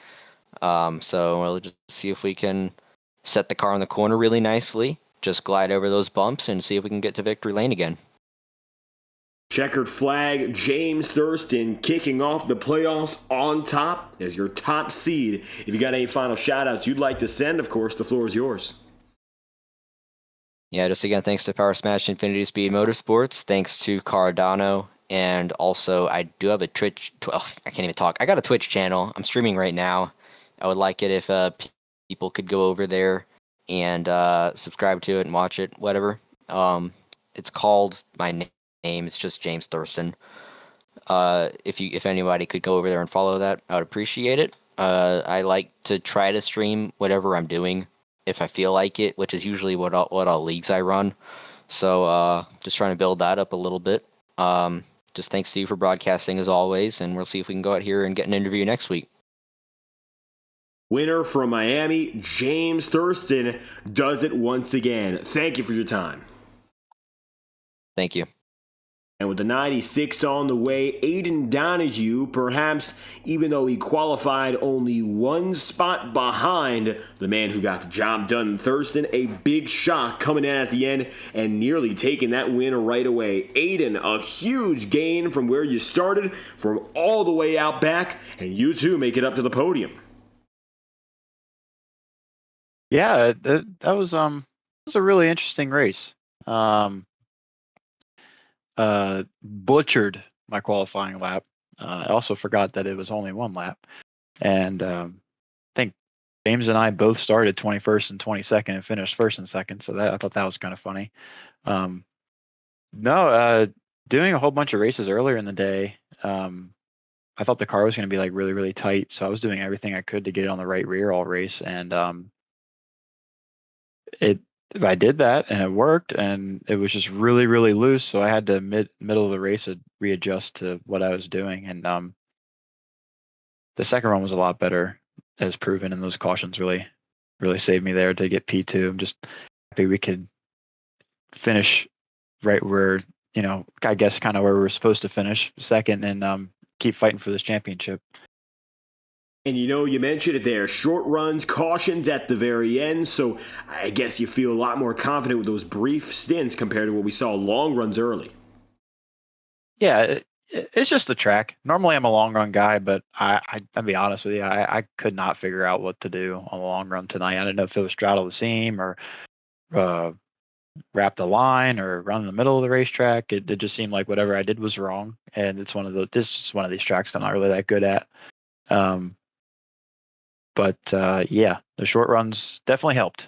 [SPEAKER 3] So we'll just see if we can set the car in the corner really nicely, just glide over those bumps, and see if we can get to victory lane again.
[SPEAKER 1] Checkered flag, James Thurston kicking off the playoffs on top as your top seed. If you got any final shout-outs you'd like to send, of course, the floor is yours.
[SPEAKER 3] Yeah, just again, thanks to Power Smash Infinity Speed Motorsports, thanks to Cardano, and also I do have a Twitch, I can't even talk. I got a Twitch channel. I'm streaming right now. I would like it if people could go over there and subscribe to it and watch it, whatever. It's called my name. It's just James Thurston. If anybody could go over there and follow that, I would appreciate it. I like to try to stream whatever I'm doing if I feel like it, which is usually what all leagues I run. So just trying to build that up a little bit. Just thanks to you for broadcasting as always, and we'll see if we can go out here and get an interview next week.
[SPEAKER 1] Winner from Miami, James Thurston, does it once again. Thank you for your time.
[SPEAKER 3] Thank you.
[SPEAKER 1] And with the 96 on the way, Aiden Donahue, perhaps even though he qualified only one spot behind the man who got the job done in Thurston, a big shock coming in at the end and nearly taking that win right away. Aiden, a huge gain from where you started, from all the way out back, and you too make it up to the podium.
[SPEAKER 4] Yeah, that was a really interesting race. Butchered my qualifying lap. I also forgot that it was only one lap, and I think James and I both started 21st and 22nd and finished first and second. So I thought that was kind of funny. No, doing a whole bunch of races earlier in the day. I thought the car was going to be like really, really tight, so I was doing everything I could to get it on the right rear all race, and I did that, and it worked, and it was just really, really loose. So I had to middle of the race to readjust to what I was doing, and the second run was a lot better, as proven, and those cautions really, really saved me there to get P2. I'm just happy we could finish right where, I guess kind of where we were supposed to finish, second, and keep fighting for this championship.
[SPEAKER 1] And you mentioned it there, short runs, cautions at the very end, so I guess you feel a lot more confident with those brief stints compared to what we saw long runs early.
[SPEAKER 4] Yeah, it's just the track. Normally I'm a long run guy, but I'll be honest with you, I could not figure out what to do on the long run tonight. I didn't know if it was straddle the seam or wrap the line or run in the middle of the racetrack. It just seemed like whatever I did was wrong, and this is one of these tracks I'm not really that good at. But yeah, the short runs definitely helped.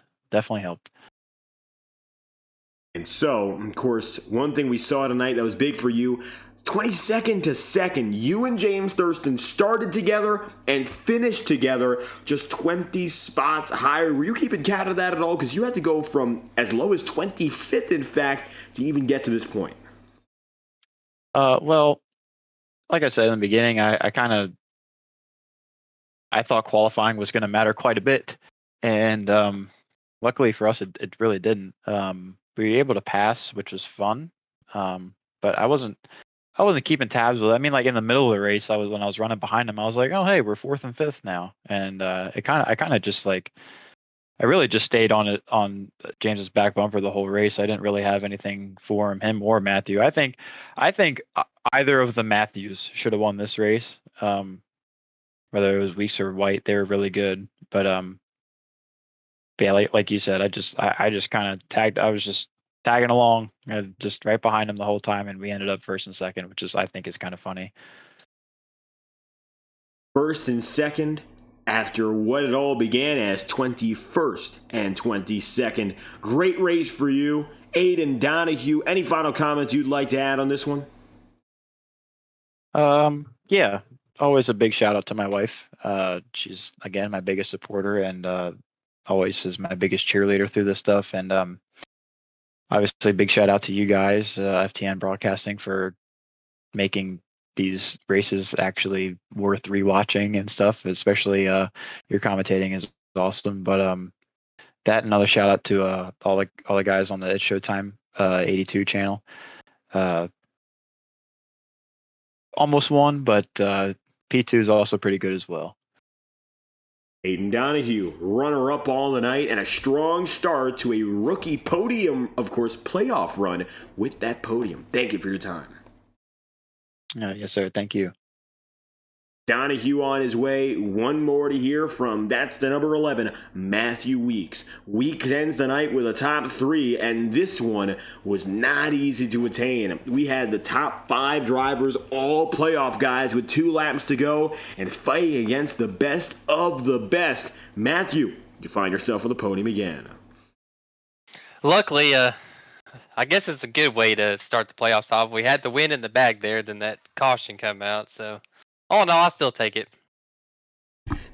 [SPEAKER 1] And so, of course, one thing we saw tonight that was big for you, 22nd to second, you and James Thurston started together and finished together just 20 spots higher. Were you keeping count of that at all? Because you had to go from as low as 25th, in fact, to even get to this point.
[SPEAKER 4] Well, like I said in the beginning, I thought qualifying was going to matter quite a bit, and luckily for us, it really didn't. We were able to pass, which was fun, but I wasn't keeping tabs with it. I mean, like in the middle of the race, when I was running behind him, I was like, oh hey, we're 4th and 5th now, and I kind of just like, I really just stayed on James's back bumper the whole race. I didn't really have anything for him or Matthew. I think either of the Matthews should have won this race. Whether it was Weeks or White, they were really good. But yeah, like you said, I just kind of tagged. I was just tagging along, just right behind him the whole time, and we ended up 1st and 2nd, which I think is kind of funny.
[SPEAKER 1] 1st and 2nd after what it all began as 21st and 22nd. Great race for you, Aiden Donahue. Any final comments you'd like to add on this one?
[SPEAKER 4] Yeah. Always a big shout out to my wife. She's again my biggest supporter and always is my biggest cheerleader through this stuff. And obviously, big shout out to you guys, FTN Broadcasting, for making these races actually worth rewatching and stuff. Especially your commentating is awesome. But that another shout out to all the guys on the It's Showtime 82 channel. Almost won, but P2 is also pretty good as well.
[SPEAKER 1] Aiden Donahue, runner-up all the night, and a strong start to a rookie podium, of course, playoff run with that podium. Thank you for your time.
[SPEAKER 4] Yes, sir. Thank you.
[SPEAKER 1] Donahue on his way. One more to hear from. That's the number 11, Matthew Weeks. Weeks ends the night with a top 3, and this one was not easy to attain. We had the top 5 drivers, all playoff guys with 2 laps to go, and fighting against the best of the best. Matthew, you find yourself on the podium again.
[SPEAKER 5] Luckily, I guess it's a good way to start the playoffs off. We had the win in the bag there, then that caution come out, so... Oh, no, I'll still take it.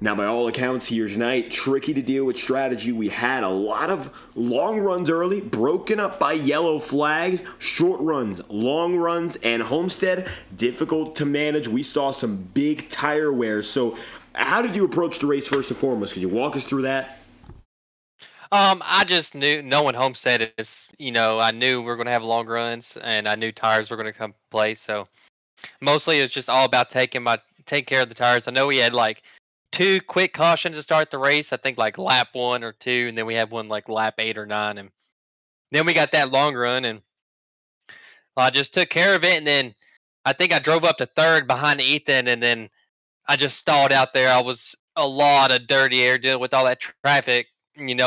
[SPEAKER 1] Now, by all accounts here tonight, tricky to deal with strategy. We had a lot of long runs early, broken up by yellow flags, short runs, long runs, and Homestead, difficult to manage. We saw some big tire wears. So how did you approach the race first and foremost? Could you walk us through that?
[SPEAKER 5] I just knew, knowing Homestead is, I knew we were going to have long runs, and I knew tires were going to come play, so... Mostly it's just all about taking care of the tires. I know we had like 2 quick cautions to start the race. I think like lap 1 or 2, and then we had one like lap 8 or 9, and then we got that long run, and I just took care of it. And then I think I drove up to 3rd behind Ethan, and then I just stalled out there. I was a lot of dirty air dealing with all that traffic,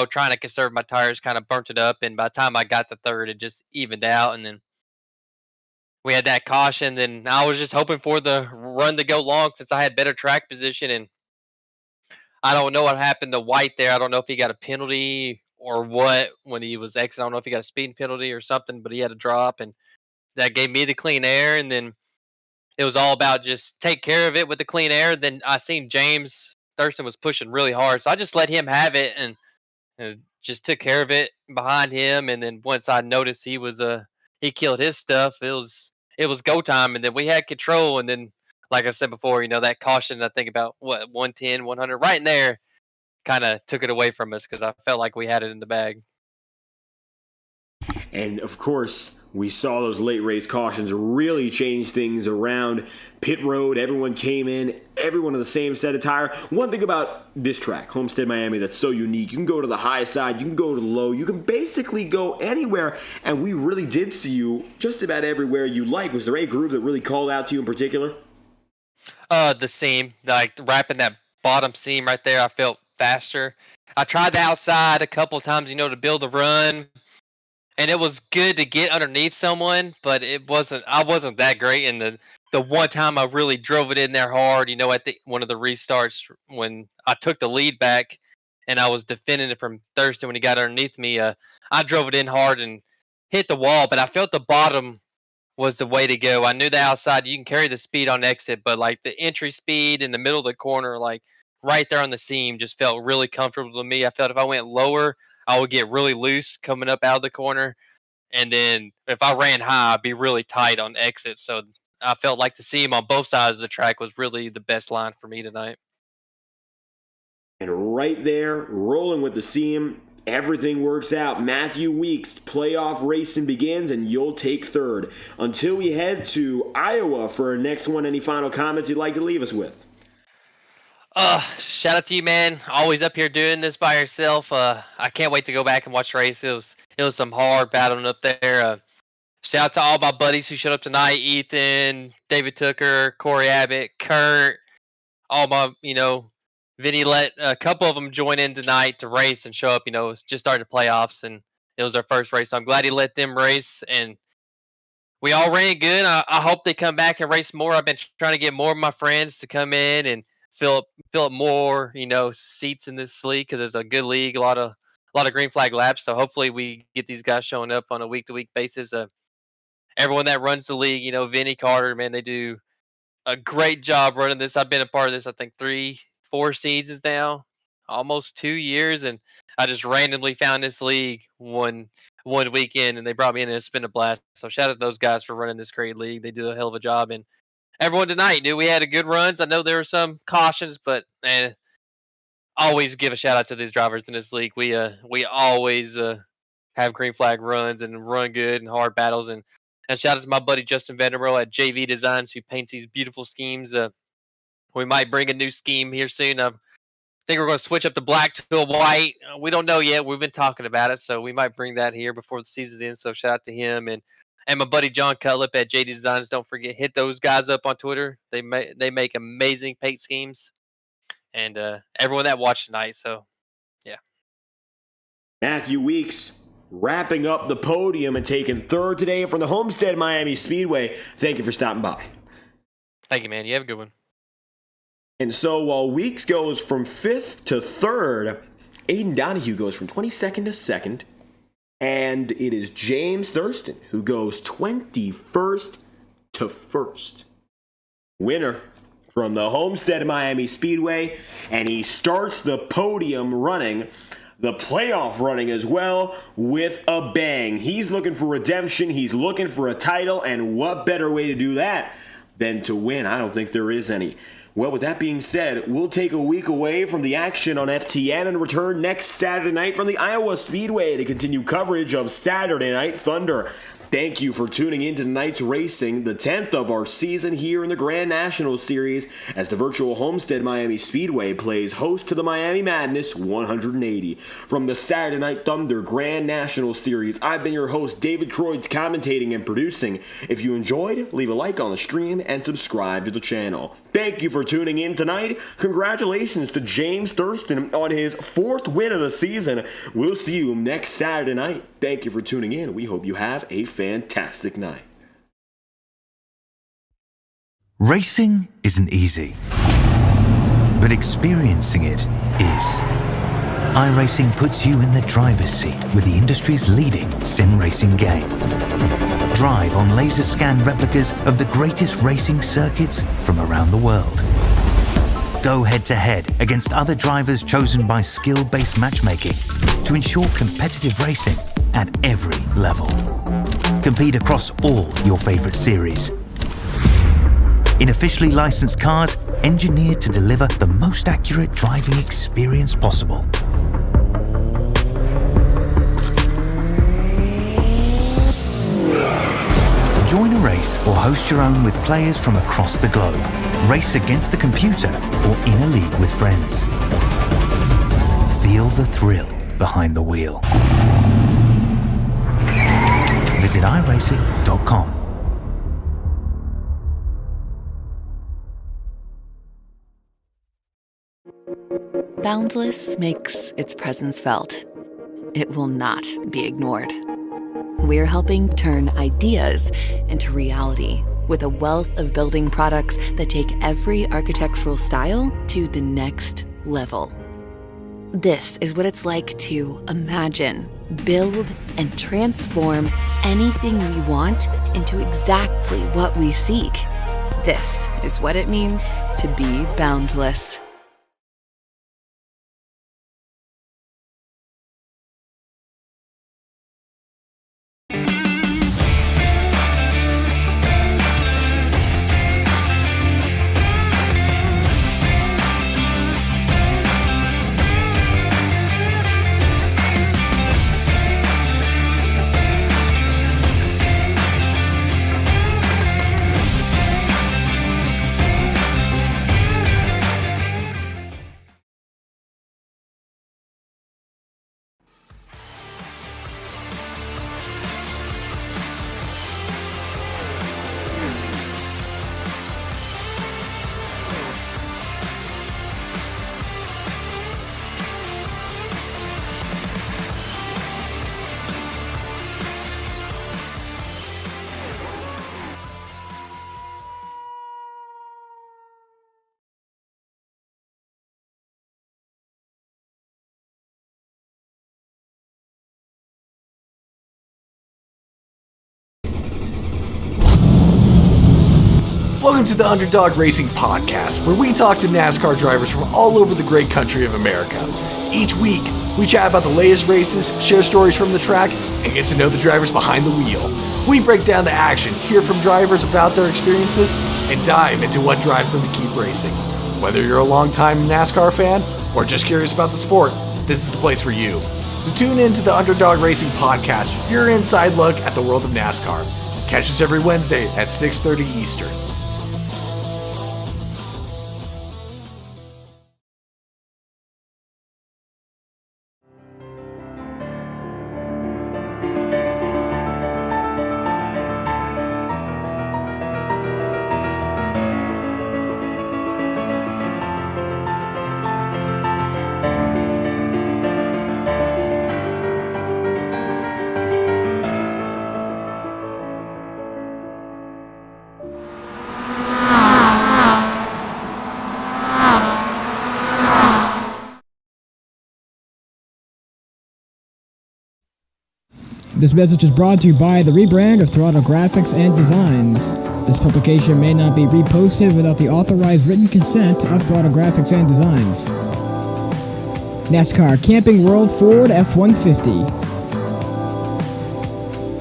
[SPEAKER 5] trying to conserve my tires, kind of burnt it up. And by the time I got to third, it just evened out. And then we had that caution. Then I was just hoping for the run to go long since I had better track position. And I don't know what happened to White there. I don't know if he got a penalty or what when he was exiting. I don't know if he got a speeding penalty or something, but he had a drop, and that gave me the clean air. And then it was all about just take care of it with the clean air. Then I seen James Thurston was pushing really hard, so I just let him have it and just took care of it behind him. And then once I noticed he killed his stuff, it was go time, and then we had control. And then, like I said before, that caution, I think about 110, 100, right in there, kind of took it away from us because I felt like we had it in the bag.
[SPEAKER 1] And of course, we saw those late race cautions really change things around. Pit road, everyone came in, everyone on the same set of tire. One thing about this track, Homestead-Miami, that's so unique, you can go to the high side, you can go to the low, you can basically go anywhere, and we really did see you just about everywhere you like. Was there any groove that really called out to you in particular?
[SPEAKER 5] The seam, like wrapping that bottom seam right there, I felt faster. I tried the outside a couple of times, to build a run. And it was good to get underneath someone, but I wasn't that great. And the one time I really drove it in there hard, at one of the restarts when I took the lead back and I was defending it from Thurston when he got underneath me, I drove it in hard and hit the wall, but I felt the bottom was the way to go. I knew the outside, you can carry the speed on exit, but like the entry speed in the middle of the corner, like right there on the seam, just felt really comfortable to me. I felt if I went lower, I would get really loose coming up out of the corner. And then if I ran high, I'd be really tight on exit. So I felt like the seam on both sides of the track was really the best line for me tonight.
[SPEAKER 1] And right there, rolling with the seam, everything works out. Matthew Weeks, playoff racing begins, and you'll take third. Until we head to Iowa for our next one, any final comments you'd like to leave us with?
[SPEAKER 5] Shout out to you, man. Always up here doing this by yourself. I can't wait to go back and watch the race. It was some hard battling up there. Shout out to all my buddies who showed up tonight: Ethan, David Tucker, Corey Abbott, Kurt, all my, Vinny let a couple of them join in tonight to race and show up. It's just starting the playoffs, and it was our first race. So I'm glad he let them race, and we all ran good. I hope they come back and race more. I've been trying to get more of my friends to come in and fill up more, seats in this league because it's a good league, a lot of green flag laps. So hopefully we get these guys showing up on a week-to-week basis. Everyone that runs the league, Vinny, Carter, man, they do a great job running this. I've been a part of this, I think 3-4 seasons now, almost 2 years, and I just randomly found this league one weekend, and they brought me in, and it's been a blast. So shout out to those guys for running this great league. They do a hell of a job, and everyone tonight knew we had a good runs. I know there were some cautions, but man, always give a shout out to these drivers in this league. We always have green flag runs and run good and hard battles. And shout out to my buddy Justin Vandermeer at JV Designs who paints these beautiful schemes. We might bring a new scheme here soon. I think we're going to switch up the black to a white. We don't know yet. We've been talking about it, so we might bring that here before the season's in. So shout out to him and my buddy John Cutlip at JD Designs. Don't forget, hit those guys up on Twitter. They make amazing paint schemes, and everyone that watched tonight. So, yeah.
[SPEAKER 1] Matthew Weeks wrapping up the podium and taking third today from the Homestead-Miami Speedway. Thank you for stopping by.
[SPEAKER 5] Thank you, man. You have a good one.
[SPEAKER 1] And so while Weeks goes from 5th to 3rd, Aiden Donahue goes from 22nd to 2nd. And it is James Thurston who goes 21st to 1st. Winner from the Homestead-Miami Speedway. And he starts the podium running, the playoff running as well, with a bang. He's looking for redemption. He's looking for a title. And what better way to do that than to win? I don't think there is any. Well, with that being said, we'll take a week away from the action on FTN and return next Saturday night from the Iowa Speedway to continue coverage of Saturday Night Thunder. Thank you for tuning in to tonight's racing, the 10th of our season here in the Grand National Series, as the virtual Homestead-Miami Speedway plays host to the Miami Madness 180. From the Saturday Night Thunder Grand National Series, I've been your host, David Croyd's commentating and producing. If you enjoyed, leave a like on the stream and subscribe to the channel. Thank you for for tuning in tonight. Congratulations to James Thurston on his 4th win of the season. We'll see you next Saturday night. Thank you for tuning in. We hope you have a fantastic night.
[SPEAKER 2] Racing isn't easy, but experiencing it is. iRacing puts you in the driver's seat with the industry's leading sim racing game. Drive on laser scan replicas of the greatest racing circuits from around the world. Go head-to-head against other drivers chosen by skill-based matchmaking to ensure competitive racing at every level. Compete across all your favorite series. In officially licensed cars, engineered to deliver the most accurate driving experience possible. Join a race or host your own with players from across the globe. Race against the computer or in a league with friends. Feel the thrill behind the wheel. Visit iRacing.com.
[SPEAKER 6] Boundless makes its presence felt. It will not be ignored. We're helping turn ideas into reality with a wealth of building products that take every architectural style to the next level. This is what it's like to imagine, build, and transform anything we want into exactly what we seek. This is what it means to be boundless.
[SPEAKER 7] Welcome to the Underdog Racing Podcast, where we talk to NASCAR drivers from all over the great country of America. Each week, we chat about the latest races, share stories from the track, and get to know the drivers behind the wheel. We break down the action, hear from drivers about their experiences, and dive into what drives them to keep racing. Whether you're a longtime NASCAR fan or just curious about the sport, this is the place for you. So tune in to the Underdog Racing Podcast, your inside look at the world of NASCAR. Catch us every Wednesday at 6:30 Eastern.
[SPEAKER 8] This message is brought to you by the rebrand of Throttle Graphics and Designs. This publication may not be reposted without the authorized written consent of Throttle Graphics and Designs. NASCAR Camping World Ford F-150.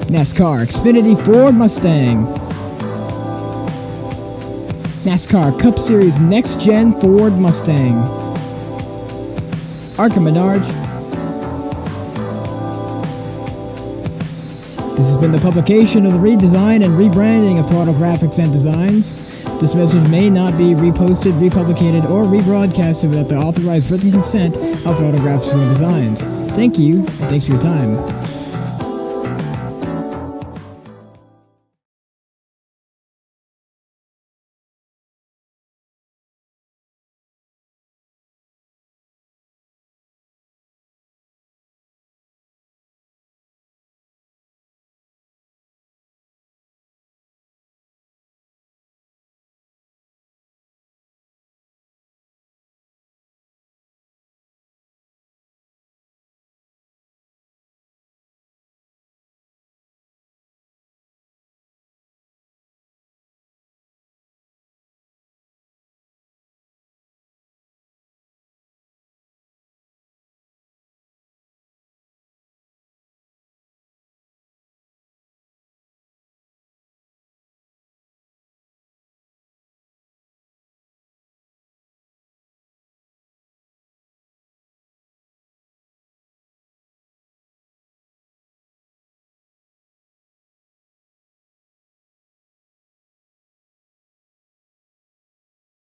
[SPEAKER 8] NASCAR Xfinity Ford Mustang. NASCAR Cup Series Next-Gen Ford Mustang. Arca Menards. This has been the publication of the redesign and rebranding of Throttle Graphics and Designs. This message may not be reposted, republicated, or rebroadcasted without the authorized written consent of Throttle Graphics and Designs. Thank you, and thanks for your time.